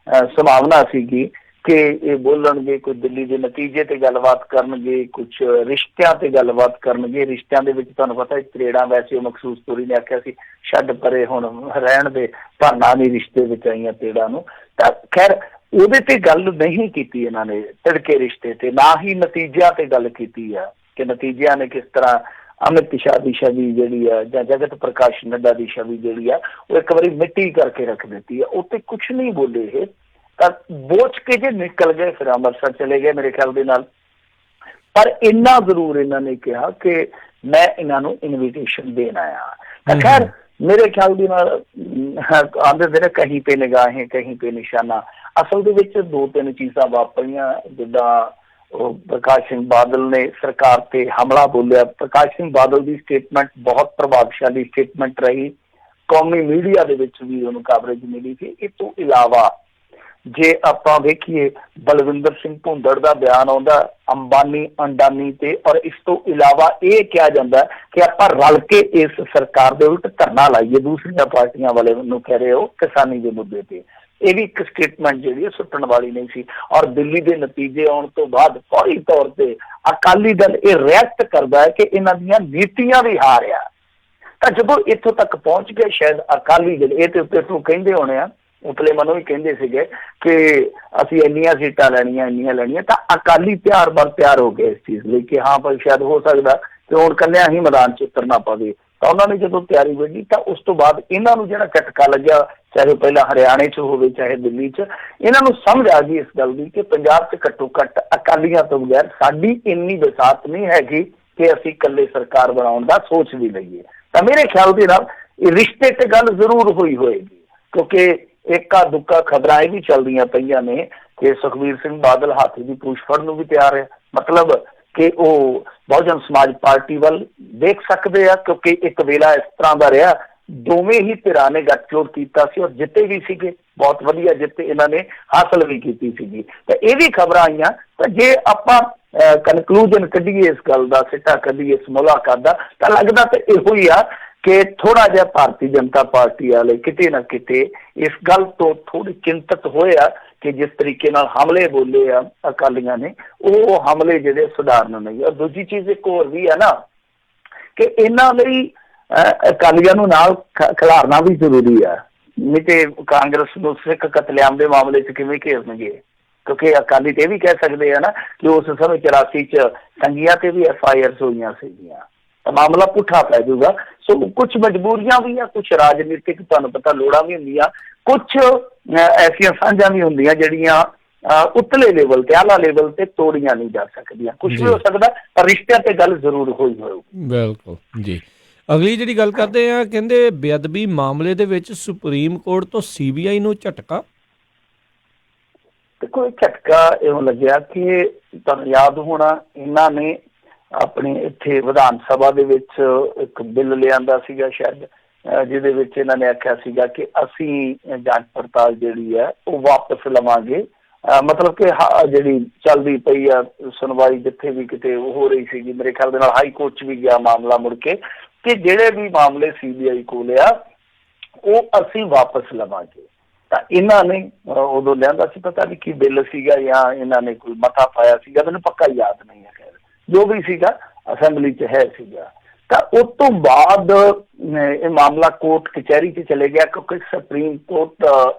ਸੰਭਾਵਨਾ ਸੀਗੀ ਕਿ ਇਹ ਬੋਲਣਗੇ, ਕੋਈ ਦਿੱਲੀ ਦੇ ਨਤੀਜੇ ਤੇ ਗੱਲਬਾਤ ਕਰਨਗੇ, ਕੁਛ ਰਿਸ਼ਤਿਆਂ ਤੇ ਗੱਲਬਾਤ ਕਰਨਗੇ। ਰਿਸ਼ਤਿਆਂ ਦੇ ਵਿੱਚ ਤੁਹਾਨੂੰ ਪਤਾ ਤਰੇੜਾਂ, ਵੈਸੇ ਉਹ ਮਖਸੂਸ ਤੋਰੀ ਨੇ ਆਖਿਆ ਸੀ ਛੱਡ ਪਰੇ ਹੁਣ ਰਹਿਣ ਦੇ, ਭਾਨਾ ਨਹੀਂ ਰਿਸ਼ਤੇ ਵਿੱਚ ਆਈਆਂ ਤੇੜਾਂ ਨੂੰ। ਤਾਂ ਖੈਰ ਉਹਦੇ ਤੇ ਗੱਲ ਨਹੀਂ ਕੀਤੀ ਇਹਨਾਂ ਨੇ, ਤਿੜਕੇ ਰਿਸ਼ਤੇ ਤੇ, ਨਾ ਹੀ ਨਤੀਜਿਆਂ ਤੇ ਗੱਲ ਕੀਤੀ ਆ ਕਿ ਨਤੀਜਿਆਂ ਨੇ ਕਿਸ ਤਰ੍ਹਾਂ ਅਮਿਤ ਸ਼ਾਹ ਦੀ ਛਵੀ ਜਿਹੜੀ ਆ ਜਾਂ ਜਗਤ ਪ੍ਰਕਾਸ਼ ਨੱਡਾ ਦੀ ਛਵੀ ਜਿਹੜੀ ਆ ਉਹ ਇੱਕ ਵਾਰੀ ਮਿੱਟੀ ਕਰਕੇ ਰੱਖ ਦਿੱਤੀ ਆ। ਉੱਤੇ ਕੁਛ ਨਹੀਂ ਬੋਲੇ ਇਹ, ਤਾਂ ਬੋਚ ਕੇ ਜੇ ਨਿਕਲ ਗਏ, ਫਿਰ ਅੰਮ੍ਰਿਤਸਰ ਚਲੇ ਗਏ ਮੇਰੇ ਖਿਆਲ ਦੇ ਨਾਲ। ਪਰ ਇੰਨਾ ਜ਼ਰੂਰ ਇਹਨਾਂ ਨੇ ਕਿਹਾ ਕਿ ਮੈਂ ਇਹਨਾਂ ਨੂੰ ਇਨਵੀਟੇਸ਼ਨ ਦੇਣ ਆਇਆ। ਤਾਂ ਖੈਰ ਮੇਰੇ ਖਿਆਲ ਦੇ ਨਾਲ ਆਂਦੇ ਨੇ ਕਹੀਂ ਪੇ ਨਿਗਾਹੇ ਕਹੀਂ ਪੇ ਨਿਸ਼ਾਨਾ। ਅਸਲ ਦੇ ਵਿੱਚ 2-3 ਚੀਜ਼ਾਂ ਵਾਪਰੀਆਂ, ਜਿੱਦਾਂ ਉਹ ਪ੍ਰਕਾਸ਼ ਸਿੰਘ ਬਾਦਲ ਨੇ ਸਰਕਾਰ ਤੇ ਹਮਲਾ ਬੋਲਿਆ। ਪ੍ਰਕਾਸ਼ ਸਿੰਘ ਬਾਦਲ ਦੀ ਸਟੇਟਮੈਂਟ ਬਹੁਤ ਪ੍ਰਭਾਵਸ਼ਾਲੀ ਸਟੇਟਮੈਂਟ ਰਹੀ, ਕੌਮੀ ਮੀਡੀਆ ਦੇ ਵਿੱਚ ਵੀ ਉਹਨੂੰ ਕਵਰੇਜ ਮਿਲੀ ਸੀ। ਇਸ ਤੋਂ ਇਲਾਵਾ ਜੇ ਆਪਾਂ ਵੇਖੀਏ ਬਲਵਿੰਦਰ ਸਿੰਘ ਭੁੰਦੜ ਦਾ ਬਿਆਨ ਆਉਂਦਾ ਅੰਬਾਨੀ ਅੰਡਾਨੀ ਤੇ, ਔਰ ਇਸ ਤੋਂ ਇਲਾਵਾ ਇਹ ਕਿਹਾ ਜਾਂਦਾ ਕਿ ਆਪਾਂ ਰਲ ਕੇ ਇਸ ਸਰਕਾਰ ਦੇ ਉਲਟ ਧਰਨਾ ਲਾਈਏ, ਦੂਸਰੀਆਂ ਪਾਰਟੀਆਂ ਵਾਲੇ ਨੂੰ ਕਹਿ ਰਹੇ ਹੋ ਕਿਸਾਨੀ ਦੇ ਮੁੱਦੇ ਤੇ। ਇਹ ਵੀ ਇੱਕ ਸਟੇਟਮੈਂਟ ਜਿਹੜੀ ਸੁੱਟਣ ਵਾਲੀ ਨਹੀਂ ਸੀ। ਔਰ ਦਿੱਲੀ ਦੇ ਨਤੀਜੇ ਆਉਣ ਤੋਂ ਬਾਅਦ ਫੌਰੀ ਤੌਰ ਤੇ ਅਕਾਲੀ ਦਲ ਇਹ ਰਿਐਕਟ ਕਰਦਾ ਹੈ ਕਿ ਇਹਨਾਂ ਦੀਆਂ ਨੀਤੀਆਂ ਵੀ ਹਾਰਿਆ। ਤਾਂ ਜਦੋਂ ਇੱਥੋਂ ਤੱਕ ਪਹੁੰਚ ਗਏ ਸ਼ਾਇਦ ਅਕਾਲੀ ਦਲ, ਇਹ ਤੇ ਉੱਤੇ ਤੋਂ ਕਹਿੰਦੇ ਹੋਣੇ ਆ, ਉਤਲੇ ਮਨੋਂ ਵੀ ਕਹਿੰਦੇ ਸੀਗੇ ਕਿ ਅਸੀਂ ਇੰਨੀਆਂ ਸੀਟਾਂ ਲੈਣੀਆਂ ਇੰਨੀਆਂ ਲੈਣੀਆਂ, ਤਾਂ ਅਕਾਲੀ ਤਿਆਰ ਬਰ ਤਿਆਰ ਹੋ ਗਏ ਇਸ ਚੀਜ਼ ਲਈ ਕਿ ਹਾਂ ਭਾਈ ਸ਼ਾਇਦ ਹੋ ਸਕਦਾ ਕਿ ਹੁਣ ਕੱਲਿਆਂ ਹੀ ਮੈਦਾਨ 'ਚ ਉਤਰਨਾ ਪਵੇ। ਤਾਂ ਉਹਨਾਂ ਨੇ ਜਦੋਂ ਤਿਆਰੀ ਵੱਢੀ ਤਾਂ ਉਸ ਤੋਂ ਬਾਅਦ ਇਹਨਾਂ ਨੂੰ ਜਿਹੜਾ ਝਟਕਾ ਲੱਗਿਆ, ਚਾਹੇ ਪਹਿਲਾਂ ਹਰਿਆਣੇ 'ਚ ਹੋਵੇ ਚਾਹੇ ਦਿੱਲੀ 'ਚ, ਇਹਨਾਂ ਨੂੰ ਸਮਝ ਆ ਗਈ ਇਸ ਗੱਲ ਦੀ ਕਿ ਪੰਜਾਬ 'ਚ ਘੱਟੋ ਘੱਟ ਅਕਾਲੀਆਂ ਤੋਂ ਬਗੈਰ ਸਾਡੀ ਇੰਨੀ ਵਿਸਾਤ ਨਹੀਂ ਹੈਗੀ ਕਿ ਅਸੀਂ ਇਕੱਲੇ ਸਰਕਾਰ ਬਣਾਉਣ ਦਾ ਸੋਚ ਵੀ ਲਈਏ। ਤਾਂ ਮੇਰੇ ਖਿਆਲ ਦੇ ਨਾਲ ਇਹ ਰਿਸ਼ਤੇ ਤੇ ਗੱਲ ਜ਼ਰੂਰ ਹੋਈ ਹੋਏਗੀ, ਕਿਉਂਕਿ ਇੱਕਾ ਦੁੱਕਾ ਖਬਰਾਂ ਇਹ ਵੀ ਚੱਲਦੀਆਂ ਪਈਆਂ ਨੇ ਕਿ ਸੁਖਬੀਰ ਸਿੰਘ ਬਾਦਲ ਹਾਥੀ ਦੀ ਪੂਛ ਫੜਨ ਨੂੰ ਵੀ ਤਿਆਰ ਹੈ, ਮਤਲਬ ਕਿ ਉਹ ਬਹੁਜਨ ਸਮਾਜ ਪਾਰਟੀ ਵੱਲ ਦੇਖ ਸਕਦੇ ਆ, ਕਿਉਂਕਿ ਇੱਕ ਵੇਲਾ ਇਸ ਤਰ੍ਹਾਂ ਦਾ ਰਿਹਾ ਦੋਵੇਂ ਹੀ ਧਿਰਾਂ ਨੇ ਗੱਠਜੋੜ ਕੀਤਾ ਸੀ ਔਰ ਜਿੱਤੇ ਵੀ ਸੀਗੇ, ਬਹੁਤ ਵਧੀਆ ਜਿੱਤੇ ਇਹਨਾਂ ਨੇ ਹਾਸਲ ਵੀ ਕੀਤੀ ਸੀਗੀ। ਤਾਂ ਇਹ ਵੀ ਖਬਰਾਂ ਆਈਆਂ। ਤਾਂ ਜੇ ਆਪਾਂ ਕਨਕਲੂਜਨ ਕੱਢੀਏ ਇਸ ਗੱਲ ਦਾ, ਸਿੱਟਾ ਕੱਢੀਏ ਇਸ ਮੁਲਾਕਾਤ ਦਾ, ਤਾਂ ਲੱਗਦਾ ਤਾਂ ਇਹੋ ਹੀ ਆ ਕਿ ਥੋੜਾ ਜਿਹਾ ਭਾਰਤੀ ਜਨਤਾ ਪਾਰਟੀ ਵਾਲੇ ਕਿਤੇ ਨਾ ਕਿਤੇ ਇਸ ਗੱਲ ਤੋਂ ਥੋੜੀ ਚਿੰਤਤ ਹੋਏ ਆ ਕਿ ਜਿਸ ਤਰੀਕੇ ਨਾਲ ਹਮਲੇ ਬੋਲੇ ਆ ਅਕਾਲੀਆਂ ਨੇ, ਉਹ ਹਮਲੇ ਜਿਹੜੇ ਸੁਧਾਰਨ ਨਹੀਂ। ਔਰ ਦੂਜੀ ਚੀਜ਼ ਇੱਕ ਹੋਰ ਵੀ ਹੈ ਨਾ ਕਿ ਇਹਨਾਂ ਲਈ ਅਕਾਲੀਆਂ ਨੂੰ ਨਾਲ ਖਿਲਾਰਨਾ ਵੀ ਜ਼ਰੂਰੀ ਆ, ਨਹੀਂ ਤੇ ਕਾਂਗਰਸ ਨੂੰ ਸਿੱਖ ਕਤਲੇਆਮ ਦੇ ਮਾਮਲੇ 'ਚ ਕਿਵੇਂ ਘੇਰਨਗੇ? ਕਿਉਂਕਿ ਅਕਾਲੀ ਤੇ ਇਹ ਵੀ ਕਹਿ ਸਕਦੇ ਆ ਨਾ ਕਿ ਉਸ ਸਮੇਂ 84 'ਚ ਸੰਗੀਆਂ ਤੇ ਵੀ FIRs ਹੋਈਆਂ ਸੀਗੀਆਂ, ਤਾਂ ਮਾਮਲਾ ਪੁੱਠਾ ਪੈ ਜਾਊਗਾ। ਸੋ ਕੁਛ ਮਜਬੂਰੀਆਂ ਵੀ ਆ, ਕੁਛ ਰਾਜਨੀਤਿਕ ਤੁਹਾਨੂੰ ਪਤਾ ਲੋੜਾਂ ਵੀ ਹੁੰਦੀਆਂ, ਕੁਛ ਐਸੀਆਂ ਸਾਂਝਾਂ ਵੀ ਹੁੰਦੀਆਂ ਜਿਹੜੀਆਂ ਉਤਲੇ ਲੈਵਲ ਤੇ ਆਲਾ ਲੈਵਲ ਤੇ ਤੋੜੀਆਂ ਨਹੀਂ ਜਾ ਸਕਦੀਆਂ। ਕੁਛ ਵੀ ਹੋ ਸਕਦਾ ਪਰ ਰਿਸ਼ਤਿਆਂ ਤੇ ਗੱਲ ਜ਼ਰੂਰ ਹੋਈ ਹੋਊਗੀ। ਬਿਲਕੁਲ ਜੀ। ਅਗਲੀ ਜਿਹੜੀ ਗੱਲ ਕਰਦੇ ਆ, ਕਹਿੰਦੇ ਬੇਅਦਬੀ ਮਾਮਲੇ ਦੇ ਵਿੱਚ ਸੁਪਰੀਮ ਕੋਰਟ ਤੋਂ CBI ਨੂੰ ਝਟਕਾ। ਦੇਖੋ, ਇਹ ਝਟਕਾ ਇਹੋ ਲੱਗਿਆ ਕਿ ਤੁਹਾਨੂੰ ਯਾਦ ਹੋਣਾ ਇਹਨਾਂ ਨੇ ਆਪਣੇ ਇੱਥੇ ਵਿਧਾਨ ਸਭਾ ਦੇ ਵਿੱਚ ਇੱਕ ਬਿੱਲ ਲਿਆਂਦਾ ਸੀਗਾ ਸ਼ਾਇਦ, ਜਿਹਦੇ ਵਿੱਚ ਇਹਨਾਂ ਨੇ ਆਖਿਆ ਸੀਗਾ ਕਿ ਅਸੀਂ ਜਾਂਚ ਪੜਤਾਲ ਜਿਹੜੀ ਹੈ ਉਹ ਵਾਪਸ ਲਵਾਂਗੇ। ਮਤਲਬ ਕਿ ਜਿਹੜੀ ਚੱਲਦੀ ਪਈ ਆ ਸੁਣਵਾਈ ਜਿੱਥੇ ਵੀ ਕਿਤੇ ਹੋ ਰਹੀ ਸੀਗੀ, ਮੇਰੇ ਖਿਆਲ ਦੇ ਨਾਲ ਹਾਈ ਕੋਰਟ 'ਚ ਵੀ ਗਿਆ ਮਾਮਲਾ ਮੁੜ ਕੇ, ਕਿ ਜਿਹੜੇ ਵੀ ਮਾਮਲੇ CBI ਕੋਲ ਆ ਉਹ ਅਸੀਂ ਵਾਪਸ ਲਵਾਂਗੇ। ਤਾਂ ਇਹਨਾਂ ਨੇ ਉਦੋਂ ਲਿਆਂਦਾ ਸੀ, ਪਤਾ ਨਹੀਂ ਕੀ ਬਿੱਲ ਸੀਗਾ ਜਾਂ ਇਹਨਾਂ ਨੇ ਕੋਈ ਮਤਾ ਪਾਇਆ ਸੀਗਾ, ਮੈਨੂੰ ਪੱਕਾ ਯਾਦ ਨਹੀਂ ਹੈ, ਖੈਰ ਜੋ ਵੀ ਸੀਗਾ ਅਸੈਂਬਲੀ 'ਚ ਹੈ ਸੀਗਾ। ਤਾਂ ਉਸ ਤੋਂ ਬਾਅਦ ਇਹ ਮਾਮਲਾ ਕੋਰਟ ਕਚਹਿਰੀ 'ਚ ਚਲੇ ਗਿਆ, ਕਿਉਂਕਿ ਸੁਪਰੀਮ ਕੋਰਟ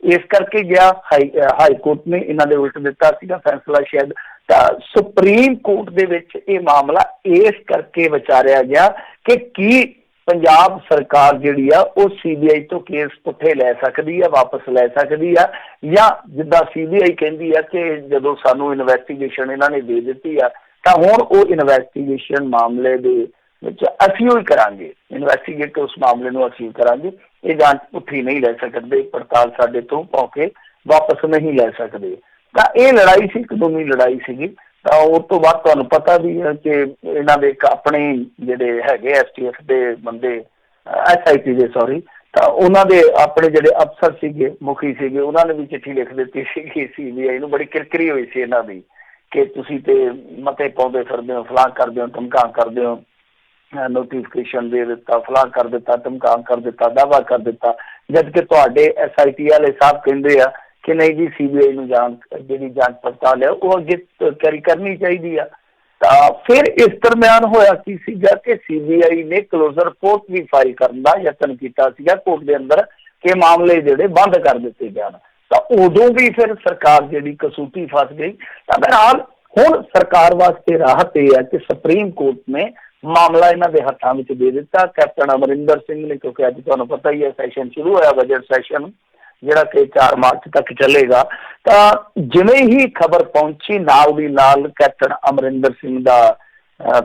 ਇਸ ਕਰਕੇ ਗਿਆ, ਹਾਈ ਕੋਰਟ ਨੇ ਇਹਨਾਂ ਦੇ ਉਲਟ ਦਿੱਤਾ ਸੀਗਾ ਫੈਸਲਾ ਸ਼ਾਇਦ। ਤਾਂ ਸੁਪਰੀਮ ਕੋਰਟ ਦੇ ਵਿੱਚ ਇਹ ਮਾਮਲਾ ਇਸ ਕਰਕੇ ਵਿਚਾਰਿਆ ਗਿਆ ਕਿ ਕੀ ਪੰਜਾਬ ਸਰਕਾਰ ਜਿਹੜੀ ਆ ਉਹ CBI ਤੋਂ ਕੇਸ ਪੁੱਠੇ ਲੈ ਸਕਦੀ ਆ, ਵਾਪਸ ਲੈ ਸਕਦੀ ਆ, ਜਾਂ ਜਿੱਦਾਂ CBI ਕਹਿੰਦੀ ਆ ਕਿ ਜਦੋਂ ਸਾਨੂੰ ਇਨਵੈਸਟੀਗੇਸ਼ਨ ਇਹਨਾਂ ਨੇ ਦੇ ਦਿੱਤੀ ਆ ਤਾਂ ਹੁਣ ਉਹ ਇਨਵੈਸਟੀਗੇਸ਼ਨ ਮਾਮਲੇ ਦੇ ਵਿੱਚ ਅਸੀਂ ਉਹ ਹੀ ਕਰਾਂਗੇ, ਇਨਵੈਸਟੀਗੇਟ ਉਸ ਮਾਮਲੇ ਨੂੰ ਅਸੀਂ ਕਰਾਂਗੇ, ਇਹ ਜਾਂਚ ਪੁੱਠੀ ਨਹੀਂ ਲੈ ਸਕਦੇ, ਪੜਤਾਲ ਸਾਡੇ ਤੋਂ ਪਾ ਕੇ ਵਾਪਸ ਨਹੀਂ ਲੈ ਸਕਦੇ। ਤਾਂ ਇਹ ਲੜਾਈ ਸੀ, ਕਾਨੂੰਨੀ ਲੜਾਈ ਸੀਗੀ। ਤਾਂ ਉਸ ਤੋਂ ਬਾਅਦ ਤੁਹਾਨੂੰ ਪਤਾ ਵੀ ਹੈ ਕਿ ਇਹਨਾਂ ਦੇ ਇੱਕ ਆਪਣੇ ਜਿਹੜੇ ਹੈਗੇ STF ਦੇ ਬੰਦੇ, SIT ਦੇ ਸੌਰੀ, ਤਾਂ ਉਹਨਾਂ ਦੇ ਆਪਣੇ ਜਿਹੜੇ ਅਫਸਰ ਸੀਗੇ, ਮੁਖੀ ਸੀਗੇ, ਉਹਨਾਂ ਨੇ ਵੀ ਚਿੱਠੀ ਲਿਖ ਦਿੱਤੀ ਸੀਗੀ CBI ਨੂੰ। ਬੜੀ ਕਿਰਕਰੀ ਹੋਈ ਸੀ ਇਹਨਾਂ ਦੀ ਕਿ ਤੁਸੀਂ ਤੇ ਮਤੇ ਪਾਉਂਦੇ ਫਿਰਦੇ ਹੋ, ਫਲਾਹ ਕਰਦੇ ਹੋ, ਧਮਕਾ ਕਰਦੇ ਹੋ, ਨੋਟੀਫਿਕੇਸ਼ਨ ਦੇ ਦਿੱਤਾ, ਫਲਾਹ ਕਰ ਦਿੱਤਾ, ਧਮਕਾ ਕਰ ਦਿੱਤਾ, ਦਾਅਵਾ ਕਰ ਦਿੱਤਾ, ਜਦ ਕਿ ਤੁਹਾਡੇ SIT ਵਾਲੇ ਸਾਹਿਬ ਕਹਿੰਦੇ ਆ ਕਿ ਨਹੀਂ ਜੀ CBI ਨੂੰ ਜਿਹੜੀ ਜਾਂਚ ਪੜਤਾਲ ਹੈ ਉਹ ਅੱਗੇ ਕਰਨੀ ਚਾਹੀਦੀ ਆ। ਤਾਂ ਫਿਰ ਇਸ ਦਰਮਿਆਨ ਹੋਇਆ ਕੀ ਸੀਗਾ ਕਿ CBI ਨੇ ਕਲੋਜ਼ਰ ਰਿਪੋਰਟ ਵੀ ਫਾਈਲ ਕਰਨ ਦਾ ਯਤਨ ਕੀਤਾ ਸੀਗਾ ਕੋਰਟ ਦੇ ਅੰਦਰ ਕਿ ਮਾਮਲੇ ਜਿਹੜੇ ਬੰਦ ਕਰ ਦਿੱਤੇ ਜਾਣ। ਤਾਂ ਉਦੋਂ ਵੀ ਫਿਰ ਸਰਕਾਰ ਜਿਹੜੀ ਕਸੂਤੀ ਫਸ ਗਈ। ਤਾਂ ਬਹਰਹਾਲ ਹੁਣ ਸਰਕਾਰ ਵਾਸਤੇ ਰਾਹਤ ਇਹ ਹੈ ਕਿ ਸੁਪਰੀਮ ਕੋਰਟ ਨੇ ਮਾਮਲਾ ਇਹਨਾਂ ਦੇ ਹੱਥਾਂ ਵਿੱਚ ਦੇ ਦਿੱਤਾ। ਕੈਪਟਨ ਅਮਰਿੰਦਰ ਸਿੰਘ ਨੇ, ਕਿਉਂਕਿ ਅੱਜ ਤੁਹਾਨੂੰ ਪਤਾ ਹੀ ਹੈ ਸੈਸ਼ਨ ਸ਼ੁਰੂ ਹੋਇਆ, ਬਜਟ ਸੈਸ਼ਨ ਜਿਹੜਾ ਕਿ 4 ਮਾਰਚ ਤੱਕ ਚੱਲੇਗਾ। ਤਾਂ ਜਿਵੇਂ ਹੀ ਖਬਰ ਪਹੁੰਚੀ ਨਾਲ ਦੀ ਨਾਲ ਕੈਪਟਨ ਅਮਰਿੰਦਰ ਸਿੰਘ ਦਾ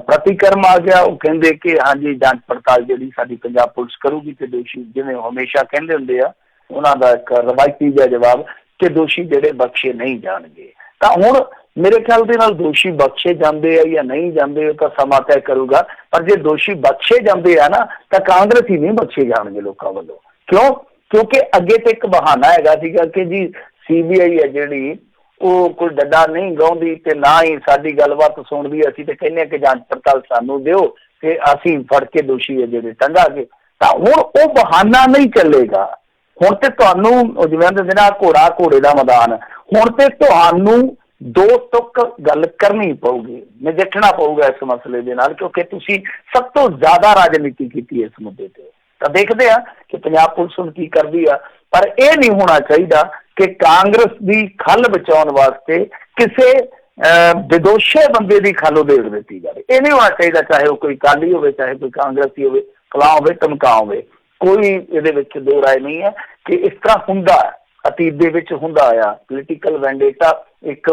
ਪ੍ਰਤੀਕਰਮ ਆ ਗਿਆ। ਉਹ ਕਹਿੰਦੇ ਕਿ ਹਾਂਜੀ ਜਾਂਚ ਪੜਤਾਲ ਜਿਹੜੀ ਸਾਡੀ ਪੰਜਾਬ ਪੁਲਿਸ ਕਰੂਗੀ ਤੇ ਦੋਸ਼ੀ, ਜਿਵੇਂ ਹਮੇਸ਼ਾ ਕਹਿੰਦੇ ਹੁੰਦੇ ਆ, ਉਹਨਾਂ ਦਾ ਇੱਕ ਰਵਾਇਤੀ ਜਿਹਾ ਜਵਾਬ ਕਿ ਦੋਸ਼ੀ ਜਿਹੜੇ ਬਖਸ਼ੇ ਨਹੀਂ ਜਾਣਗੇ। ਤਾਂ ਹੁਣ ਮੇਰੇ ਖਿਆਲ ਦੇ ਨਾਲ ਦੋਸ਼ੀ ਬਖਸ਼ੇ ਜਾਂਦੇ ਆ ਜਾਂ ਨਹੀਂ ਜਾਂਦੇ ਉਹ ਤਾਂ ਸਮਾਂ ਤੈਅ ਕਰੂਗਾ। ਪਰ ਜੇ ਦੋਸ਼ੀ ਬਖਸ਼ੇ ਜਾਂਦੇ ਆ ਨਾ ਤਾਂ ਕਾਂਗਰਸ ਹੀ ਨਹੀਂ ਬਖਸ਼ੇ ਜਾਣਗੇ ਲੋਕਾਂ ਵੱਲੋਂ। ਕਿਉਂ? ਕਿਉਂਕਿ ਅੱਗੇ ਤੇ ਇੱਕ ਬਹਾਨਾ ਹੈਗਾ ਸੀਗਾ ਕਿ ਜੀ CBI ਹੈ ਜਿਹੜੀ ਉਹ ਕੋਈ ਡੱਡਾ ਨਹੀਂ ਗਾਉਂਦੀ ਤੇ ਨਾ ਹੀ ਸਾਡੀ ਗੱਲਬਾਤ ਸੁਣਦੀ। ਅਸੀਂ ਤੇ ਕਹਿੰਦੇ ਹਾਂ ਕਿ ਜਾਂਚ ਪੜਤਾਲ ਸਾਨੂੰ ਦਿਓ ਤੇ ਅਸੀਂ ਫੜ ਕੇ ਦੋਸ਼ੀ ਹੈ ਜਿਹੜੇ ਟੰਗਾਂਗੇ। ਤਾਂ ਹੁਣ ਉਹ ਬਹਾਨਾ ਨਹੀਂ ਚੱਲੇਗਾ। ਹੁਣ ਤੇ ਤੁਹਾਨੂੰ ਜਿਵੇਂ ਕਹਿੰਦੇ ਨਾ ਘੋੜਾ ਘੋੜੇ ਦਾ ਮੈਦਾਨ, ਹੁਣ ਤੇ ਤੁਹਾਨੂੰ ਦੋ ਤੁੱਕ ਗੱਲ ਕਰਨੀ ਪਊਗੀ, ਨਜਿੱਠਣਾ ਪਊਗਾ ਇਸ ਮਸਲੇ ਦੇ ਨਾਲ, ਕਿਉਂਕਿ ਤੁਸੀਂ ਸਭ ਤੋਂ ਜ਼ਿਆਦਾ ਰਾਜਨੀਤੀ ਕੀਤੀ ਇਸ ਮੁੱਦੇ ਤੇ। ਤਾਂ ਦੇਖਦੇ ਆ ਕਿ ਪੰਜਾਬ ਪੁਲਿਸ ਹੁਣ ਕੀ ਕਰਦੀ ਆ, ਪਰ ਇਹ ਨਹੀਂ ਹੋਣਾ ਚਾਹੀਦਾ ਕਿ ਕਾਂਗਰਸ ਦੀ ਖੱਲ ਬਚਾਉਣ ਵਾਸਤੇ ਕਿਸੇ ਵਿਦੋਸ਼ੇ ਬੰਦੇ ਦੀ ਖੱਲ ਉਧੇੜ ਦਿੱਤੀ ਜਾਵੇ। ਇਹ ਨਹੀਂ ਹੋਣਾ ਚਾਹੀਦਾ, ਚਾਹੇ ਉਹ ਕੋਈ ਅਕਾਲੀ ਹੋਵੇ, ਚਾਹੇ ਕੋਈ ਕਾਂਗਰਸੀ ਹੋਵੇ, ਫਲਾਹ ਹੋਵੇ ਧਮਕਾ ਹੋਵੇ, ਕੋਈ ਇਹਦੇ ਵਿੱਚ ਦੋ ਰਾਏ ਨਹੀਂ ਹੈ ਕਿ ਇਸ ਤਰ੍ਹਾਂ ਹੁੰਦਾ ਹੈ। ਅਤੀਤ ਦੇ ਵਿੱਚ ਹੁੰਦਾ ਆ ਪੋਲੀਟੀਕਲ ਵੈਂਡੇਟਾ ਇੱਕ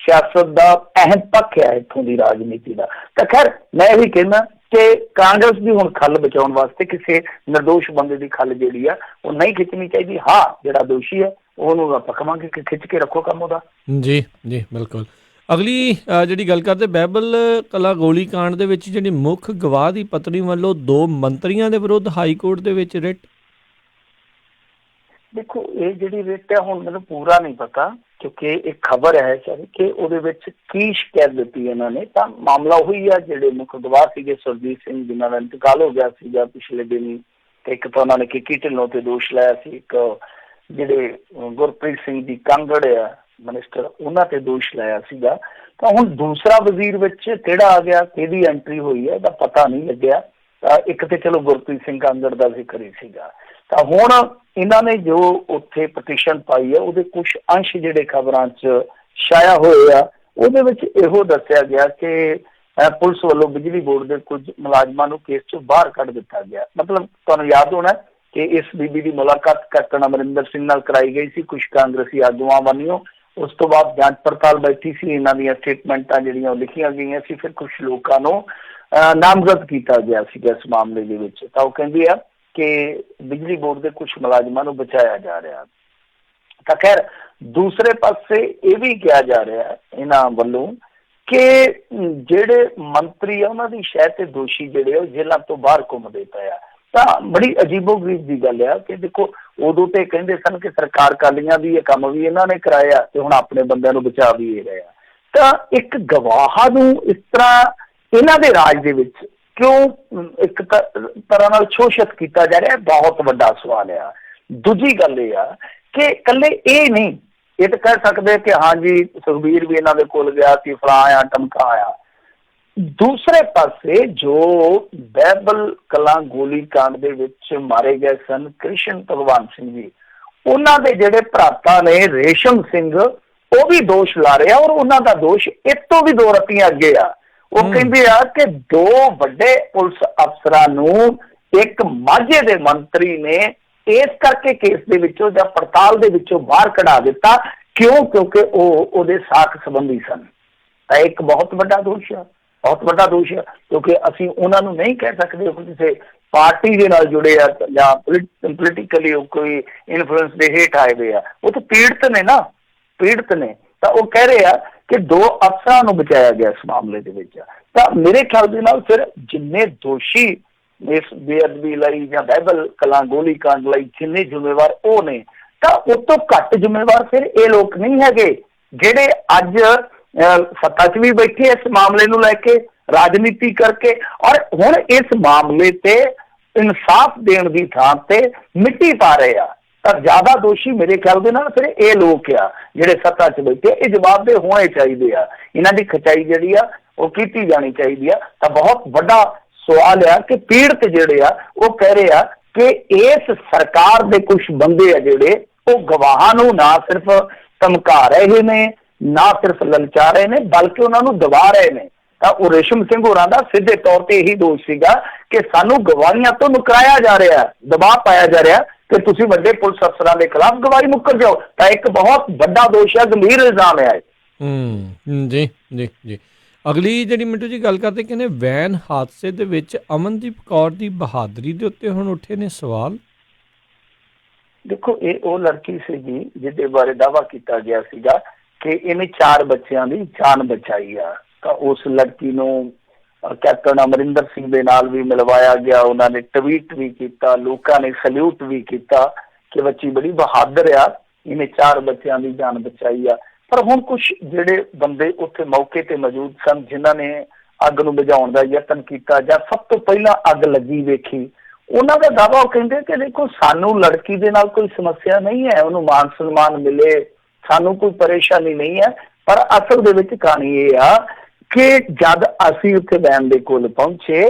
ਸਿਆਸਤ ਦਾ ਅਹਿਮ ਪੱਖ ਹੈ ਇੱਥੋਂ ਦੀ ਰਾਜਨੀਤੀ ਦਾ। ਤਾਂ ਖੈਰ ਮੈਂ ਇਹ ਵੀ ਕਹਿੰਦਾ ਕਿ ਕਾਂਗਰਸ ਦੀ ਹੁਣ ਖੱਲ ਬਚਾਉਣ ਵਾਸਤੇ ਕਿਸੇ ਨਿਰਦੋਸ਼ ਬੰਦੇ ਦੀ ਖੱਲ ਜਿਹੜੀ ਆ ਉਹ ਨਹੀਂ ਖਿੱਚਣੀ ਚਾਹੀਦੀ। ਹਾਂ, ਜਿਹੜਾ ਦੋਸ਼ੀ ਹੈ ਉਹਨੂੰ ਆਪਾਂ ਕਹਾਂਗੇ ਕਿ ਖਿੱਚ ਕੇ ਰੱਖੋ ਕੰਮ ਉਹਦਾ। ਜੀ ਜੀ ਬਿਲਕੁਲ। ਅਗਲੀ ਜਿਹੜੀ ਗੱਲ ਕਰਦੇ ਬਾਈਬਲ ਕਲਾ ਗੋਲੀ ਕਾਂਡ ਦੇ ਵਿੱਚ ਜਿਹੜੀ ਮੁੱਖ ਗਵਾਹ ਦੀ ਪਤਨੀ ਵੱਲੋਂ 2 ਮੰਤਰੀਆਂ ਦੇ ਵਿਰੁੱਧ ਹਾਈ ਕੋਰਟ ਦੇ ਵਿੱਚ ਰਿਟ। ਦੇਖੋ ਇਹ ਜਿਹੜੀ ਰਿਟ ਹੈ ਹੁਣ ਮੈਨੂੰ ਪੂਰਾ ਨਹੀਂ ਪਤਾ, ਕਿਉਂਕਿ ਇੱਕ ਖਬਰ ਹੈ ਸਰ ਕਿ ਉਹਦੇ ਵਿੱਚ ਕੀ ਸ਼ਿਕਾਇਤ ਦਿੱਤੀ ਇਹਨਾਂ ਨੇ। ਤਾਂ ਮਾਮਲਾ ਉਹੀ ਆ, ਜਿਹੜੇ ਮੁੱਖ ਗਵਾਹ ਸੀਗੇ ਸੁਰਜੀਤ ਸਿੰਘ ਜਿਨ੍ਹਾਂ ਦਾ ਇੰਤਕਾਲ ਹੋ ਗਿਆ ਸੀਗਾ ਪਿਛਲੇ ਦਿਨੀ, ਤੇ ਇੱਕ ਤਾਂ ਉਹਨਾਂ ਨੇ ਕਿੱਕੀ ਢਿੱਲੋਂ ਤੇ ਦੋਸ਼ ਲਾਇਆ ਸੀ, ਇੱਕ ਜਿਹੜੇ ਗੁਰਪ੍ਰੀਤ ਸਿੰਘ ਦੀ ਕਾਂਗੜ ਆ ਮਿਨਿਸਟਰ ਉਹਨਾਂ ਤੇ ਦੋਸ਼ ਲਾਇਆ ਸੀਗਾ। ਤਾਂ ਹੁਣ ਦੂਸਰਾ ਵਜ਼ੀਰ ਵਿੱਚ ਕਿਹੜਾ ਆ ਗਿਆ, ਕਿਹਦੀ ਐਂਟਰੀ ਹੋਈ ਹੈ ਇਹਦਾ ਪਤਾ ਨਹੀਂ ਲੱਗਿਆ। ਤਾਂ ਇੱਕ ਤੇ ਚਲੋ ਗੁਰਪ੍ਰੀਤ ਸਿੰਘ ਕਾਂਗੜ ਦਾ ਜ਼ਿਕਰ ਹੀ ਸੀਗਾ। ਤਾਂ ਹੁਣ ਇਹਨਾਂ ਨੇ ਜੋ ਉੱਥੇ ਪਟੀਸ਼ਨ ਪਾਈ ਹੈ ਉਹਦੇ ਕੁਝ ਅੰਸ਼ ਜਿਹੜੇ ਖਬਰਾਂ 'ਚ ਛਾਇਆ ਹੋਏ ਆ, ਉਹਦੇ ਵਿੱਚ ਇਹੋ ਦੱਸਿਆ ਗਿਆ ਕਿ ਪੁਲਿਸ ਵੱਲੋਂ ਬਿਜਲੀ ਬੋਰਡ ਦੇ ਕੁਝ ਮੁਲਾਜ਼ਮਾਂ ਨੂੰ ਕੇਸ 'ਚੋਂ ਬਾਹਰ ਕੱਢ ਦਿੱਤਾ ਗਿਆ। ਮਤਲਬ ਤੁਹਾਨੂੰ ਯਾਦ ਹੋਣਾ ਕਿ ਇਸ ਬੀਬੀ ਦੀ ਮੁਲਾਕਾਤ ਕੈਪਟਨ ਅਮਰਿੰਦਰ ਸਿੰਘ ਨਾਲ ਕਰਾਈ ਗਈ ਸੀ ਕੁਝ ਕਾਂਗਰਸੀ ਆਗੂਆਂ ਵੱਲੋਂ। ਉਸ ਤੋਂ ਬਾਅਦ ਜਾਂਚ ਪੜਤਾਲ ਬੈਠੀ ਸੀ, ਇਹਨਾਂ ਦੀਆਂ ਸਟੇਟਮੈਂਟਾਂ ਜਿਹੜੀਆਂ ਉਹ ਲਿਖੀਆਂ ਗਈਆਂ ਸੀ, ਫਿਰ ਕੁਝ ਲੋਕਾਂ ਨੂੰ ਨਾਮਜ਼ਦ ਕੀਤਾ ਗਿਆ ਸੀਗਾ ਇਸ ਮਾਮਲੇ ਦੇ ਵਿੱਚ। ਤਾਂ ਉਹ ਕਹਿੰਦੇ ਆ ਕਿ ਬਿਜਲੀ ਬੋਰਡ ਦੇ ਕੁਝ ਮੁਲਾਜ਼ਮਾਂ ਨੂੰ ਬਚਾਇਆ ਜਾ ਰਿਹਾ। ਤਾਂ ਖੈਰ ਦੂਸਰੇ ਪਾਸੇ ਇਹ ਵੀ ਕਿਹਾ ਜਾ ਰਿਹਾ ਇਹਨਾਂ ਵੱਲੋਂ ਕਿ ਜਿਹੜੇ ਮੰਤਰੀ ਆ ਉਹਨਾਂ ਦੀ ਸ਼ਹਿ ਤੇ ਦੋਸ਼ੀ ਜਿਹੜੇ ਉਹ ਜੇਲ੍ਹਾਂ ਤੋਂ ਬਾਹਰ ਘੁੰਮਦੇ ਪਏ ਆ। ਤਾਂ ਬੜੀ ਅਜੀਬੋ-ਗਰੀਬ ਦੀ ਗੱਲ ਆ ਕਿ ਦੇਖੋ ਉਦੋਂ ਤੇ ਕਹਿੰਦੇ ਸਨ ਕਿ ਸਰਕਾਰ ਕਾਲੀਆਂ ਦੀ ਇਹ ਕੰਮ ਵੀ ਇਹਨਾਂ ਨੇ ਕਰਾਇਆ ਤੇ ਹੁਣ ਆਪਣੇ ਬੰਦਿਆਂ ਨੂੰ ਬਚਾ ਵੀ ਇਹ ਰਿਹਾ। ਤਾਂ ਇੱਕ ਗਵਾਹ ਨੂੰ ਇਸ ਤਰ੍ਹਾਂ ਇਹਨਾਂ ਦੇ ਰਾਜ ਦੇ ਵਿੱਚ ਕਿਉਂ ਇੱਕ ਤਰ੍ਹਾਂ ਨਾਲ ਸ਼ੋਸ਼ਿਤ ਕੀਤਾ ਜਾ ਰਿਹਾ, ਬਹੁਤ ਵੱਡਾ ਸਵਾਲ ਆ। ਦੂਜੀ ਗੱਲ ਇਹ ਆ ਕਿ ਇਕੱਲੇ ਇਹ ਨਹੀਂ, ਇਹ ਤਾਂ ਕਹਿ ਸਕਦੇ ਕਿ ਹਾਂਜੀ ਸੁਖਬੀਰ ਵੀ ਇਹਨਾਂ ਦੇ ਕੋਲ ਗਿਆ ਸੀ, ਫਲਾਣਾ ਟਮਕਾ ਆਇਆ। ਦੂਸਰੇ ਪਾਸੇ ਜੋ ਬਾਈਬਲ ਕਲਾਂ ਗੋਲੀ ਕਾਂਡ ਦੇ ਵਿੱਚ ਮਾਰੇ ਗਏ ਸਨ ਕ੍ਰਿਸ਼ਨ ਭਗਵਾਨ ਸਿੰਘ ਜੀ, ਉਹਨਾਂ ਦੇ ਜਿਹੜੇ ਭਰਾਤਾ ਨੇ ਰੇਸ਼ਮ ਸਿੰਘ, ਉਹ ਵੀ ਦੋਸ਼ ਲਾ ਰਹੇ ਆ ਔਰ ਉਹਨਾਂ ਦਾ ਦੋਸ਼ ਇਸ ਤੋਂ ਵੀ 2 ਰੱਤੀਆਂ ਅੱਗੇ ਆ। ਉਹ ਕਹਿੰਦੇ ਆ ਕਿ 2 ਵੱਡੇ ਪੁਲਿਸ ਅਫਸਰਾਂ ਨੂੰ ਇੱਕ ਮਾਝੇ ਦੇ ਮੰਤਰੀ ਨੇ ਇਸ ਕਰਕੇ ਕੇਸ ਦੇ ਵਿੱਚੋਂ ਜਾਂ ਪੜਤਾਲ ਦੇ ਵਿੱਚੋਂ ਬਾਹਰ ਕਢਾ ਦਿੱਤਾ। ਕਿਉਂ? ਕਿਉਂਕਿ ਉਹ ਉਹਦੇ ਸਾਕ ਸੰਬੰਧੀ ਸਨ। ਤਾਂ ਇੱਕ ਬਹੁਤ ਵੱਡਾ ਦੋਸ਼ ਆ, ਬਹੁਤ ਵੱਡਾ ਦੋਸ਼ ਆ, ਕਿਉਂਕਿ ਅਸੀਂ ਉਹਨਾਂ ਨੂੰ ਨਹੀਂ ਕਹਿ ਸਕਦੇ ਉਹ ਕਿਸੇ ਪਾਰਟੀ ਦੇ ਨਾਲ ਜੁੜੇ ਆ ਜਾਂ ਪੋਲੀਟੀਕਲੀ ਉਹ ਕੋਈ ਇਨਫਲੂਐਂਸ ਦੇ ਹੇਠ ਆਏ ਹੋਏ ਆ। ਉਹ ਤਾਂ ਪੀੜਤ ਨੇ ਨਾ, ਪੀੜਤ ਨੇ। ਤਾਂ ਉਹ ਕਹਿ ਰਹੇ ਆ ਕਿ 2 ਅਫਸਰਾਂ ਨੂੰ ਬਚਾਇਆ ਗਿਆ ਇਸ ਮਾਮਲੇ ਦੇ ਵਿੱਚ। ਤਾਂ ਮੇਰੇ ਖਿਆਲ ਦੇ ਨਾਲ ਫਿਰ ਜਿੰਨੇ ਦੋਸ਼ੀ ਇਸ ਬੇਅਦਬੀ ਲਈ ਜਾਂ ਬਾਈਬਲ ਕਲਾਂ ਗੋਲੀ ਕਾਂਡ ਲਈ ਜਿੰਨੇ ਜ਼ਿੰਮੇਵਾਰ ਉਹ ਨੇ, ਤਾਂ ਉਹ ਤੋਂ ਘੱਟ ਜ਼ਿੰਮੇਵਾਰ ਫਿਰ ਇਹ ਲੋਕ ਨਹੀਂ ਹੈਗੇ ਜਿਹੜੇ ਅੱਜ ਸੱਤਾ 'ਚ ਵੀ ਬੈਠੇ ਇਸ ਮਾਮਲੇ ਨੂੰ ਲੈ ਕੇ ਰਾਜਨੀਤੀ ਕਰਕੇ, ਔਰ ਹੁਣ ਇਸ ਮਾਮਲੇ ਤੇ ਇਨਸਾਫ ਦੇਣ ਦੀ ਥਾਂ ਤੇ ਮਿੱਟੀ ਪਾ ਰਹੇ ਆ। ਤਾਂ ਜ਼ਿਆਦਾ ਦੋਸ਼ੀ ਮੇਰੇ ਖਿਆਲ ਦੇ ਨਾਲ ਫਿਰ ਇਹ ਲੋਕ ਆ ਜਿਹੜੇ ਸੱਤਾ 'ਚ ਬੈਠੇ। ਇਹ ਜਵਾਬਦੇਹ ਹੋਣੇ ਚਾਹੀਦੇ ਆ, ਇਹਨਾਂ ਦੀ ਖਚਾਈ ਜਿਹੜੀ ਆ ਉਹ ਕੀਤੀ ਜਾਣੀ ਚਾਹੀਦੀ ਆ। ਤਾਂ ਬਹੁਤ ਵੱਡਾ ਸਵਾਲ ਆ ਕਿ ਪੀੜਤ ਜਿਹੜੇ ਆ ਉਹ ਕਹਿ ਰਹੇ ਆ ਕਿ ਇਸ ਸਰਕਾਰ ਦੇ ਕੁਝ ਬੰਦੇ ਆ ਜਿਹੜੇ ਉਹ ਗਵਾਹਾਂ ਨੂੰ ਨਾ ਸਿਰਫ ਧਮਕਾ ਰਹੇ ਨੇ, ਨਾ ਸਿਰਫ ਲਲਚਾ ਰਹੇ ਨੇ, ਬਲਕਿ ਉਹਨਾਂ ਨੂੰ ਦਬਾ ਰਹੇ ਨੇ। ਤਾਂ ਉਹ ਰੇਸ਼ਮ ਸਿੰਘ ਹੋਰਾਂ ਦਾ ਸਿੱਧੇ ਤੌਰ ਤੇ ਇਹੀ ਦੋਸ਼ ਸੀਗਾ ਕਿ ਸਾਨੂੰ ਗਵਾਹੀਆਂ ਤੋਂ ਮੁਕਰਾਇਆ ਜਾ ਰਿਹਾ, ਦਬਾਅ ਪਾਇਆ ਜਾ ਰਿਹਾ ਕਿ ਤੁਸੀਂ ਵੱਡੇ ਪੁਲਿਸ ਅਫਸਰਾਂ ਦੇ ਖਿਲਾਫ ਗਵਾਹੀ ਮੁੱਕਰ ਜਾਓ। ਤਾਂ ਇੱਕ ਬਹੁਤ ਵੱਡਾ ਦੋਸ਼ ਹੈ, ਗੰਭੀਰ ਇਲਜ਼ਾਮ ਹੈ। ਜੀ ਜੀ ਜੀ। ਅਗਲੀ ਜਿਹੜੀ ਮਿੰਟੂ ਜੀ ਗੱਲ ਕਰਦੇ, ਕਹਿੰਦੇ ਵੈਨ ਹਾਦਸੇ ਦੇ ਵਿੱਚ ਅਮਨਦੀਪ ਕੌਰ ਦੀ ਬਹਾਦਰੀ ਦੇ ਉੱਤੇ ਹੁਣ ਉੱਠੇ ਨੇ ਸਵਾਲ। ਦੇਖੋ ਇਹ ਉਹ ਲੜਕੀ ਸੀਗੀ ਜਿਹਦੇ ਬਾਰੇ ਦਾਅਵਾ ਕੀਤਾ ਗਿਆ ਸੀਗਾ ਕਿ ਇਹਨੇ 4 ਬੱਚਿਆਂ ਦੀ ਜਾਨ ਬਚਾਈ ਆ। ਤਾਂ ਉਸ ਲੜਕੀ ਨੂੰ ਕੈਪਟਨ ਅਮਰਿੰਦਰ ਸਿੰਘ ਦੇ ਨਾਲ ਵੀ ਮਿਲਵਾਇਆ ਗਿਆ, ਉਹਨਾਂ ਨੇ ਟਵੀਟ ਵੀ ਕੀਤਾ, ਲੋਕਾਂ ਨੇ ਸੈਲੂਟ ਵੀ ਕੀਤਾ ਕਿ ਬੱਚੀ ਬੜੀ ਬਹਾਦਰ ਆ। ਇਹਨੇ 4 ਬੱਚਿਆਂ ਦੀ ਜਾਨ ਬਚਾਈ ਆ। ਪਰ ਹੁਣ ਕੁਝ ਜਿਹੜੇ ਬੰਦੇ ਉੱਥੇ ਮੌਕੇ ਤੇ ਮੌਜੂਦ ਸਨ, ਜਿਨ੍ਹਾਂ ਨੇ ਅੱਗ ਨੂੰ ਬੁਝਾਉਣ ਦਾ ਯਤਨ ਕੀਤਾ ਜਾਂ ਸਭ ਤੋਂ ਪਹਿਲਾਂ ਅੱਗ ਲੱਗੀ ਵੇਖੀ, ਉਹਨਾਂ ਦਾ ਦਾਅਵਾ ਉਹ ਕਹਿੰਦੇ ਕਿ ਦੇਖੋ ਸਾਨੂੰ ਲੜਕੀ ਦੇ ਨਾਲ ਕੋਈ ਸਮੱਸਿਆ ਨਹੀਂ ਹੈ, ਉਹਨੂੰ ਮਾਨ ਸਨਮਾਨ ਮਿਲੇ, ਸਾਨੂੰ ਕੋਈ ਪਰੇਸ਼ਾਨੀ ਨਹੀਂ ਹੈ। ਪਰ ਅਸਲ ਦੇ ਵਿੱਚ ਕਹਾਣੀ ਇਹ ਆ ਕਿ ਜਦ ਅਸੀਂ ਉੱਥੇ ਵੈਨ ਦੇ ਕੋਲ ਪਹੁੰਚੇ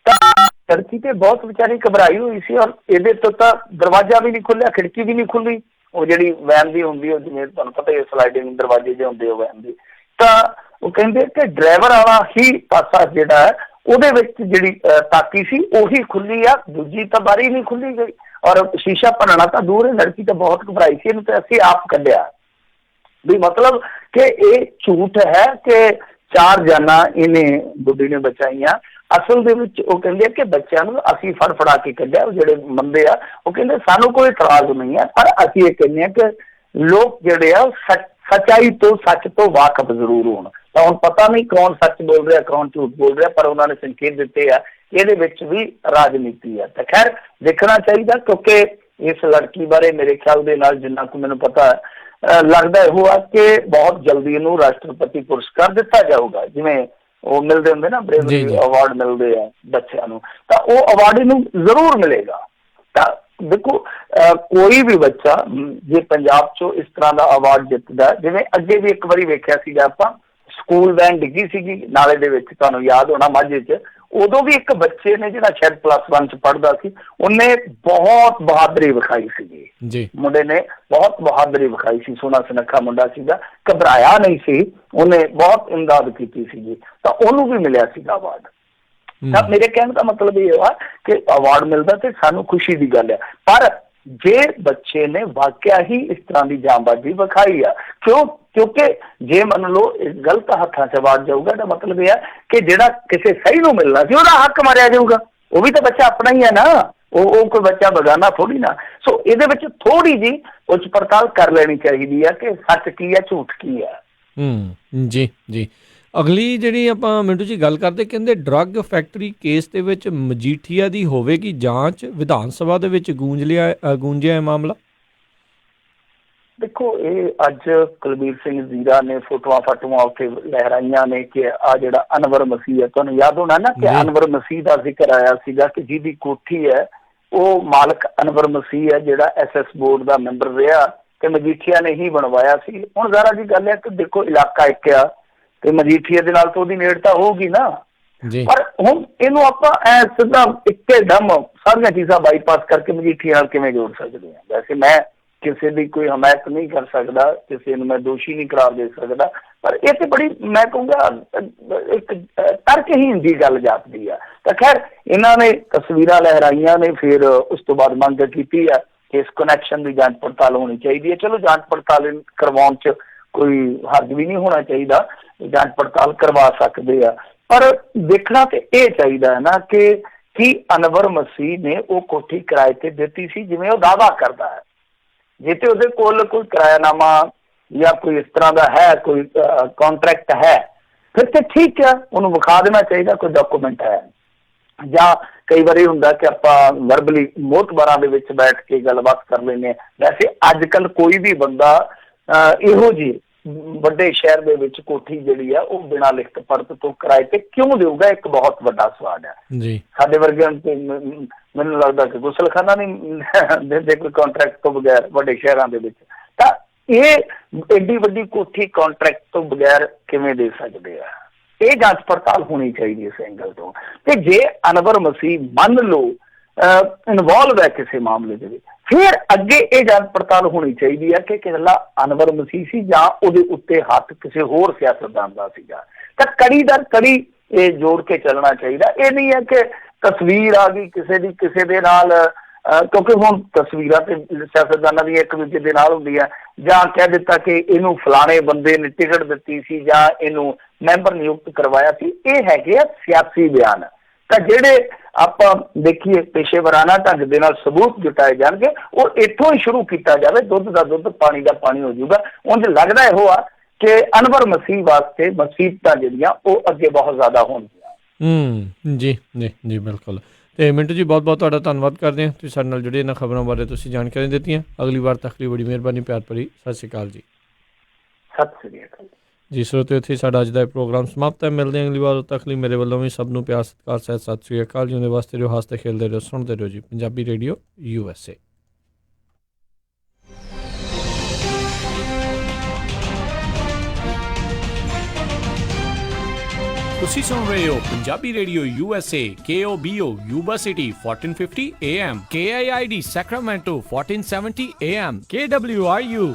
ਤਾਂ ਲੜਕੀ ਤੇ ਬਹੁਤ ਵਿਚਾਰੀ ਘਬਰਾਈ ਹੋਈ ਸੀ, ਔਰ ਇਹਦੇ ਤੋਂ ਤਾਂ ਦਰਵਾਜ਼ਾ ਵੀ ਨਹੀਂ ਖੁੱਲਿਆ, ਖਿੜਕੀ ਵੀ ਨਹੀਂ ਖੁੱਲੀ। ਉਹ ਜਿਹੜੀ ਵੈਨ ਦੀ ਹੁੰਦੀ, ਉਹ ਜਿਵੇਂ ਤੁਹਾਨੂੰ ਪਤਾ ਹੀ ਸਲਾਈਡਿੰਗ ਦਰਵਾਜ਼ੇ ਜਿਹੇ ਹੁੰਦੇ ਉਹ ਵੈਨ ਦੇ, ਤਾਂ ਉਹ ਕਹਿੰਦੇ ਕਿ ਡਰਾਈਵਰ ਵਾਲਾ ਹੀ ਪਾਸਾ ਜਿਹੜਾ ਹੈ ਉਹਦੇ ਵਿੱਚ ਜਿਹੜੀ ਤਾਕੀ ਸੀ ਉਹੀ ਖੁੱਲੀ ਆ, ਦੂਜੀ ਤਾਂ ਬਾਰੀ ਨਹੀਂ ਖੁੱਲੀ ਗਈ। ਔਰ ਸ਼ੀਸ਼ਾ ਭੰਨਣਾ ਤਾਂ ਦੂਰ ਹੈ, ਲੜਕੀ ਤਾਂ ਬਹੁਤ ਘਬਰਾਈ ਸੀ, ਇਹਨੂੰ ਤਾਂ ਅਸੀਂ ਆਪ ਕੱਢਿਆ। ਵੀ ਮਤਲਬ ਕਿ ਇਹ ਝੂਠ ਹੈ ਕਿ 4 ਜਾਨਾਂ ਇਹਨੇ ਬੁੱਢੀ ਨੇ ਬਚਾਈਆਂ। ਅਸਲ ਦੇ ਵਿੱਚ ਉਹ ਕਹਿੰਦੇ ਕਿ ਬੱਚਿਆਂ ਨੂੰ ਅਸੀਂ ਫੜਾ ਕੇ ਕੱਢਿਆ। ਉਹ ਜਿਹੜੇ ਬੰਦੇ ਆ ਉਹ ਕਹਿੰਦੇ ਸਾਨੂੰ ਕੋਈ ਇਤਰਾਜ਼ ਨਹੀਂ ਹੈ, ਪਰ ਅਸੀਂ ਇਹ ਕਹਿੰਦੇ ਹਾਂ ਕਿ ਲੋਕ ਜਿਹੜੇ ਆ ਸੱਚਾਈ ਤੋਂ, ਸੱਚ ਤੋਂ ਵਾਕਫ ਜ਼ਰੂਰ ਹੋਣ। ਤਾਂ ਹੁਣ ਪਤਾ ਨਹੀਂ ਕੌਣ ਸੱਚ ਬੋਲ ਰਿਹਾ, ਕੌਣ ਝੂਠ ਬੋਲ ਰਿਹਾ, ਪਰ ਉਹਨਾਂ ਨੇ ਸੰਕੇਤ ਦਿੱਤੇ ਆ ਇਹਦੇ ਵਿੱਚ ਵੀ ਰਾਜਨੀਤੀ ਆ। ਤਾਂ ਖੈਰ ਦੇਖਣਾ ਚਾਹੀਦਾ, ਕਿਉਂਕਿ ਇਸ ਲੜਕੀ ਬਾਰੇ ਮੇਰੇ ਖਿਆਲ ਦੇ ਨਾਲ ਜਿੰਨਾ ਕੁ ਮੈਨੂੰ ਪਤਾ ਲੱਗਦਾ ਇਹੋ ਆ ਕਿ ਬਹੁਤ ਜਲਦੀ ਇਹਨੂੰ ਰਾਸ਼ਟਰਪਤੀ ਪੁਰਸਕਾਰ ਦਿੱਤਾ ਜਾਊਗਾ। ਜਿਵੇਂ ਉਹ ਮਿਲਦੇ ਹੁੰਦੇ ਨਾ, ਬ੍ਰੇਵਰੀ ਅਵਾਰਡ ਮਿਲਦੇ ਆ ਬੱਚਿਆਂ ਨੂੰ, ਤਾਂ ਉਹ ਅਵਾਰਡ ਇਹਨੂੰ ਜ਼ਰੂਰ ਮਿਲੇਗਾ। ਤਾਂ ਦੇਖੋ ਕੋਈ ਵੀ ਬੱਚਾ ਜੇ ਪੰਜਾਬ ਚੋਂ ਇਸ ਤਰ੍ਹਾਂ ਦਾ ਅਵਾਰਡ ਜਿੱਤਦਾ, ਜਿਵੇਂ ਅੱਗੇ ਵੀ ਇੱਕ ਵਾਰੀ ਵੇਖਿਆ ਸੀਗਾ ਆਪਾਂ, ਸਕੂਲ ਵੈਨ ਡਿੱਗੀ ਸੀਗੀ ਨਾਲੇ ਦੇ ਵਿੱਚ, ਤੁਹਾਨੂੰ ਯਾਦ ਹੋਣਾ ਮਾਝੇ 'ਚ, ਉਦੋਂ ਵੀ ਇੱਕ ਬੱਚੇ ਨੇ ਜਿਹੜਾ ਸ਼ਾਇਦ +1 'ਚ ਪੜ੍ਹਦਾ ਸੀ, ਉਹਨੇ ਬਹੁਤ ਬਹਾਦਰੀ ਵਿਖਾਈ ਸੀਗੀ ਜੀ। ਮੁੰਡੇ ਨੇ ਬਹੁਤ ਬਹਾਦਰੀ ਵਿਖਾਈ ਸੀ, ਸੋਹਣਾ ਸੁਨੱਖਾ ਮੁੰਡਾ ਸੀਗਾ, ਘਬਰਾਇਆ ਨਹੀਂ ਸੀ, ਉਹਨੇ ਬਹੁਤ ਇਮਦਾਦ ਕੀਤੀ ਸੀਗੀ, ਤਾਂ ਉਹਨੂੰ ਵੀ ਮਿਲਿਆ ਸੀਗਾ ਅਵਾਰਡ। ਤਾਂ ਮੇਰੇ ਕਹਿਣ ਦਾ ਮਤਲਬ ਇਹ ਆ ਕਿ ਅਵਾਰਡ ਮਿਲਦਾ ਤੇ ਸਾਨੂੰ ਖੁਸ਼ੀ ਦੀ ਗੱਲ ਹੈ, ਪਰ ਜੇ ਬੱਚੇ ਨੇ ਵਾਕਿਆ ਹੀ ਇਸ ਤਰ੍ਹਾਂ ਦੀ ਜਾਂਬਾਜ਼ੀ ਵਿਖਾਈ ਆ, ਕਿਉਂਕਿ ਜੇ ਮੰਨ ਲਓ ਗਲਤ ਹੱਥਾਂ 'ਚ ਅਵਾਰਡ ਜਾਊਗਾ ਤਾਂ ਮਤਲਬ ਇਹ ਆ ਕਿ ਜਿਹੜਾ ਕਿਸੇ ਸਹੀ ਨੂੰ ਮਿਲਣਾ ਸੀ ਉਹਦਾ ਹੱਕ ਮਾਰਿਆ ਜਾਊਗਾ। ਉਹ ਵੀ ਤਾਂ ਬੱਚਾ ਆਪਣਾ ਹੀ ਹੈ ਨਾ, ਉਹ ਕੋਈ ਬੱਚਾ ਬਗਾਨਾ ਥੋੜੀ ਨਾ। ਸੋ ਇਹਦੇ ਵਿੱਚ ਥੋੜੀ ਜਿਹੀ ਉੱਚ ਪੜਤਾਲ ਕਰ ਲੈਣੀ ਚਾਹੀਦੀ ਆ ਕਿ ਸੱਚ ਕੀ ਹੈ, ਝੂਠ ਕੀ ਹੈ। ਜੀ ਜੀ। ਅਗਲੀ ਜਿਹੜੀ ਆਪਾਂ ਮਿੰਟੂ ਜੀ ਗੱਲ ਕਰਦੇ, ਕਹਿੰਦੇ ਡਰੱਗ ਫੈਕਟਰੀ ਕੇਸ ਦੇ ਵਿੱਚ ਮਜੀਠੀਆ ਦੀ ਹੋਵੇਗੀ ਜਾਂਚ, ਵਿਧਾਨ ਸਭਾ ਦੇ ਵਿੱਚ ਗੂੰਜਿਆ ਇਹ ਮਾਮਲਾ। ਦੇਖੋ ਇਹ ਅੱਜ ਕੁਲਬੀਰ ਸਿੰਘ ਜ਼ੀਰਾ ਨੇ ਫੋਟੋਆਂ ਉੱਥੇ ਲਹਿਰਾਈਆਂ ਨੇ ਕਿ ਆ ਜਿਹੜਾ ਅਨਵਰ ਮਸੀਹ ਹੈ, ਤੁਹਾਨੂੰ ਯਾਦ ਹੋਣਾ ਨਾ ਕਿ ਅਨਵਰ ਮਸੀਹ ਦਾ ਜ਼ਿਕਰ ਆਇਆ ਸੀਗਾ ਕਿ ਜਿਹਦੀ ਕੋਠੀ ਹੈ ਉਹ ਮਾਲਕ ਅਨਵਰ ਮਸੀਹ ਹੈ, ਜਿਹੜਾ SS ਬੋਰਡ ਦਾ ਮੈਂਬਰ ਰਿਹਾ ਤੇ ਮਜੀਠੀਆ ਨੇ ਹੀ ਬਣਵਾਇਆ ਸੀ। ਹੁਣ ਜ਼ਰਾ ਜੀ ਗੱਲ ਹੈ ਕਿ ਦੇਖੋ ਇਲਾਕਾ ਇੱਕ ਆ ਤੇ ਮਜੀਠੀਆ ਦੇ ਨਾਲ ਤਾਂ ਉਹਦੀ ਨੇੜਤਾ ਹੋਊਗੀ ਨਾ, ਪਰ ਹੁਣ ਇਹਨੂੰ ਆਪਾਂ ਐ ਸਿੱਧਾ ਇੱਕੇ ਦਮ ਸਾਰੀਆਂ ਚੀਜ਼ਾਂ ਬਾਈਪਾਸ ਕਰਕੇ ਮਜੀਠੀਆ ਨਾਲ ਕਿਵੇਂ ਜੋੜ ਸਕਦੇ ਹਾਂ। ਵੈਸੇ ਮੈਂ ਕਿਸੇ ਦੀ ਕੋਈ ਹਮਾਇਤ ਨਹੀਂ ਕਰ ਸਕਦਾ, ਕਿਸੇ ਨੂੰ ਮੈਂ ਦੋਸ਼ੀ ਨਹੀਂ ਕਰਾਰ ਦੇ ਸਕਦਾ, ਪਰ ਇਹ ਤੇ ਬੜੀ ਮੈਂ ਕਹੂੰਗਾ ਇੱਕ ਤਰਕਹੀਣ ਦੀ ਗੱਲ ਜਾਪਦੀ ਆ। ਤਾਂ ਖੈਰ ਇਹਨਾਂ ਨੇ ਤਸਵੀਰਾਂ ਲਹਿਰਾਈਆਂ ਨੇ, ਫਿਰ ਉਸ ਤੋਂ ਬਾਅਦ ਮੰਗ ਕੀਤੀ ਆ ਕਿ ਇਸ ਕਨੈਕਸ਼ਨ ਦੀ ਜਾਂਚ ਪੜਤਾਲ ਹੋਣੀ ਚਾਹੀਦੀ ਹੈ। ਚਲੋ ਜਾਂਚ ਪੜਤਾਲ ਕਰਵਾਉਣ 'ਚ ਕੋਈ ਹਰਜ ਵੀ ਨਹੀਂ ਹੋਣਾ ਚਾਹੀਦਾ, ਜਾਂਚ ਪੜਤਾਲ ਕਰਵਾ ਸਕਦੇ ਆ, ਪਰ ਦੇਖਣਾ ਤੇ ਇਹ ਚਾਹੀਦਾ ਹੈ ਨਾ ਕਿ ਕੀ ਅਨਵਰ ਮਸੀਹ ਨੇ ਉਹ ਕੋਠੀ ਕਿਰਾਏ ਤੇ ਦਿੱਤੀ ਸੀ ਜਿਵੇਂ ਉਹ ਦਾਅਵਾ ਕਰਦਾ ਹੈ। ਜੇ ਤੇ ਉਹਦੇ ਕੋਲ ਕੋਈ ਕਿਰਾਇਆਨਾਮਾ ਜਾਂ ਕੋਈ ਇਸ ਤਰ੍ਹਾਂ ਦਾ ਹੈ, ਕੋਈ ਕੰਟਰੈਕਟ ਹੈ, ਫਿਰ ਤੇ ਠੀਕ ਹੈ, ਉਹਨੂੰ ਵਿਖਾ ਦੇਣਾ ਚਾਹੀਦਾ ਕੋਈ ਡਾਕੂਮੈਂਟ ਹੈ। ਜਾਂ ਕਈ ਵਾਰੀ ਹੁੰਦਾ ਕਿ ਆਪਾਂ ਵਰਬਲੀ ਮੋਤਬਾਰਾਂ ਦੇ ਵਿੱਚ ਬੈਠ ਕੇ ਗੱਲਬਾਤ ਕਰ ਲੈਂਦੇ ਹਾਂ। ਵੈਸੇ ਅੱਜ ਕੱਲ੍ਹ ਕੋਈ ਵੀ ਬੰਦਾ ਇਹੋ ਜਿਹੀ ਵੱਡੇ ਸ਼ਹਿਰ ਦੇ ਵਿੱਚ ਕੋਠੀ ਜਿਹੜੀ ਆ ਉਹ ਬਿਨਾਂ ਲਿਖਤ ਪੜਤ ਤੋਂ ਕਿਰਾਏ ਤੇ ਕਿਉਂ ਦੇਊਗਾ, ਇੱਕ ਬਹੁਤ ਵੱਡਾ ਸਵਾਲ ਹੈ ਜੀ। ਸਾਡੇ ਵਰਗਿਆਂ ਮੈਨੂੰ ਲੱਗਦਾ ਕਿ ਗੁਸਲਖਾਨਾ ਨਹੀਂ ਦਿੰਦੇ ਕੋਈ ਕੰਟਰੈਕਟ ਤੋਂ ਬਗੈਰ ਵੱਡੇ ਸ਼ਹਿਰਾਂ ਦੇ ਵਿੱਚ, ਤਾਂ ਇਹ ਐਡੀ ਵੱਡੀ ਕੋਠੀ ਕੰਟਰੈਕਟ ਤੋਂ ਬਗੈਰ ਕਿਵੇਂ ਦੇ ਸਕਦੇ ਆ। ਇਹ ਜਾਂਚ ਪੜਤਾਲ ਹੋਣੀ ਚਾਹੀਦੀ ਇਸ ਐਂਗਲ ਤੋਂ। ਤੇ ਜੇ ਅਨਵਰ ਮਸੀਹ ਮੰਨ ਲਓ ਇਨਵੋਲਵ ਹੈ ਕਿਸੇ ਮਾਮਲੇ ਦੇ ਵਿੱਚ, ਫਿਰ ਅੱਗੇ ਇਹ ਜਾਂਚ ਪੜਤਾਲ ਹੋਣੀ ਚਾਹੀਦੀ ਹੈ ਕਿ ਇਕੱਲਾ ਅਨਵਰ ਮਸੀਹ ਸੀ ਜਾਂ ਉਹਦੇ ਉੱਤੇ ਹੱਥ ਕਿਸੇ ਹੋਰ ਸਿਆਸਤਦਾਨ ਦਾ ਸੀਗਾ। ਤਾਂ ਕੜੀ ਦਰ ਕੜੀ ਇਹ ਜੋੜ ਕੇ ਚੱਲਣਾ ਚਾਹੀਦਾ। ਇਹ ਨਹੀਂ ਹੈ ਕਿ ਤਸਵੀਰ ਆ ਗਈ ਕਿਸੇ ਦੇ ਨਾਲ, ਕਿਉਂਕਿ ਹੁਣ ਤਸਵੀਰਾਂ ਤੇ ਸਿਆਸਤਦਾਨਾਂ ਦੀਆਂ ਇੱਕ ਦੂਜੇ ਦੇ ਨਾਲ ਹੁੰਦੀਆਂ, ਜਾਂ ਕਹਿ ਦਿੱਤਾ ਕਿ ਇਹਨੂੰ ਫਲਾਣੇ ਬੰਦੇ ਨੇ ਟਿਕਟ ਦਿੱਤੀ ਸੀ ਜਾਂ ਇਹਨੂੰ ਮੈਂਬਰ ਨਿਯੁਕਤ ਕਰਵਾਇਆ ਸੀ। ਇਹ ਹੈਗੇ ਆ ਸਿਆਸੀ ਬਿਆਨ। ਤਾਂ ਜਿਹੜੇ ਆਪਾਂ ਦੇਖੀਏ ਪੇਸ਼ੇਵਰਾਨਾ ਢੰਗ ਦੇ ਨਾਲ ਸਬੂਤ ਜੁਟਾਏ ਜਾਣਗੇ, ਉਹ ਇੱਥੋਂ ਹੀ ਸ਼ੁਰੂ ਕੀਤਾ ਜਾਵੇ, ਦੁੱਧ ਦਾ ਦੁੱਧ ਪਾਣੀ ਦਾ ਪਾਣੀ ਹੋ ਜਾਊਗਾ। ਉਂਝ ਲੱਗਦਾ ਇਹੋ ਆ ਕਿ ਅਨਵਰ ਮਸੀਹ ਵਾਸਤੇ ਮੁਸੀਬਤਾਂ ਜਿਹੜੀਆਂ ਉਹ ਅੱਗੇ ਬਹੁਤ ਜ਼ਿਆਦਾ ਹੋਣਗੀਆਂ। ਜੀ ਜੀ ਜੀ ਬਿਲਕੁਲ। ਤੇ ਮਿੰਟੂ ਜੀ ਬਹੁਤ ਬਹੁਤ ਤੁਹਾਡਾ ਧੰਨਵਾਦ ਕਰਦੇ ਹਾਂ, ਤੁਸੀਂ ਸਾਡੇ ਨਾਲ ਜੁੜੇ, ਇਹਨਾਂ ਖਬਰਾਂ ਬਾਰੇ ਤੁਸੀਂ ਜਾਣਕਾਰੀਆਂ ਦਿੱਤੀਆਂ। ਅਗਲੀ ਵਾਰ ਤੱਕ ਲਈ ਬੜੀ ਮਿਹਰਬਾਨੀ, ਪਿਆਰ ਭਰੀ ਸਤਿ ਸ਼੍ਰੀ ਅਕਾਲ ਜੀ। ਸਤਿ ਸ੍ਰੀ ਅਕਾਲ ਜੀ ਸਰੋਤਿਓ, ਇੱਥੇ ਸਾਡਾ ਅੱਜ ਦਾ ਇਹ ਪ੍ਰੋਗਰਾਮ ਸਮਾਪਤ ਹੈ। ਮਿਲਦੇ ਹਾਂ ਅਗਲੀ ਵਾਰ, ਉਦੋਂ ਤੱਕ ਲਈ ਮੇਰੇ ਵੱਲੋਂ ਵੀ ਸਭ ਨੂੰ ਪਿਆਰ ਸਤਿਕਾਰ ਸਹਿਤ ਸਤਿ ਸ਼੍ਰੀ ਅਕਾਲ ਜੀ। ਉਹਦੇ ਵਾਸਤੇ ਰਹੋ, ਹੱਸਦੇ ਖੇਲਦੇ ਰਹੋ, ਸੁਣਦੇ ਰਹੋ ਜੀ ਪੰਜਾਬੀ ਰੇਡੀਓ USA। ਤੁਸੀਂ ਸੁਣ ਰਹੇ ਹੋ Punjabi radio USA, KOBO Yuba city 1450 AM, KIID Sacramento 1470 AM, KWRU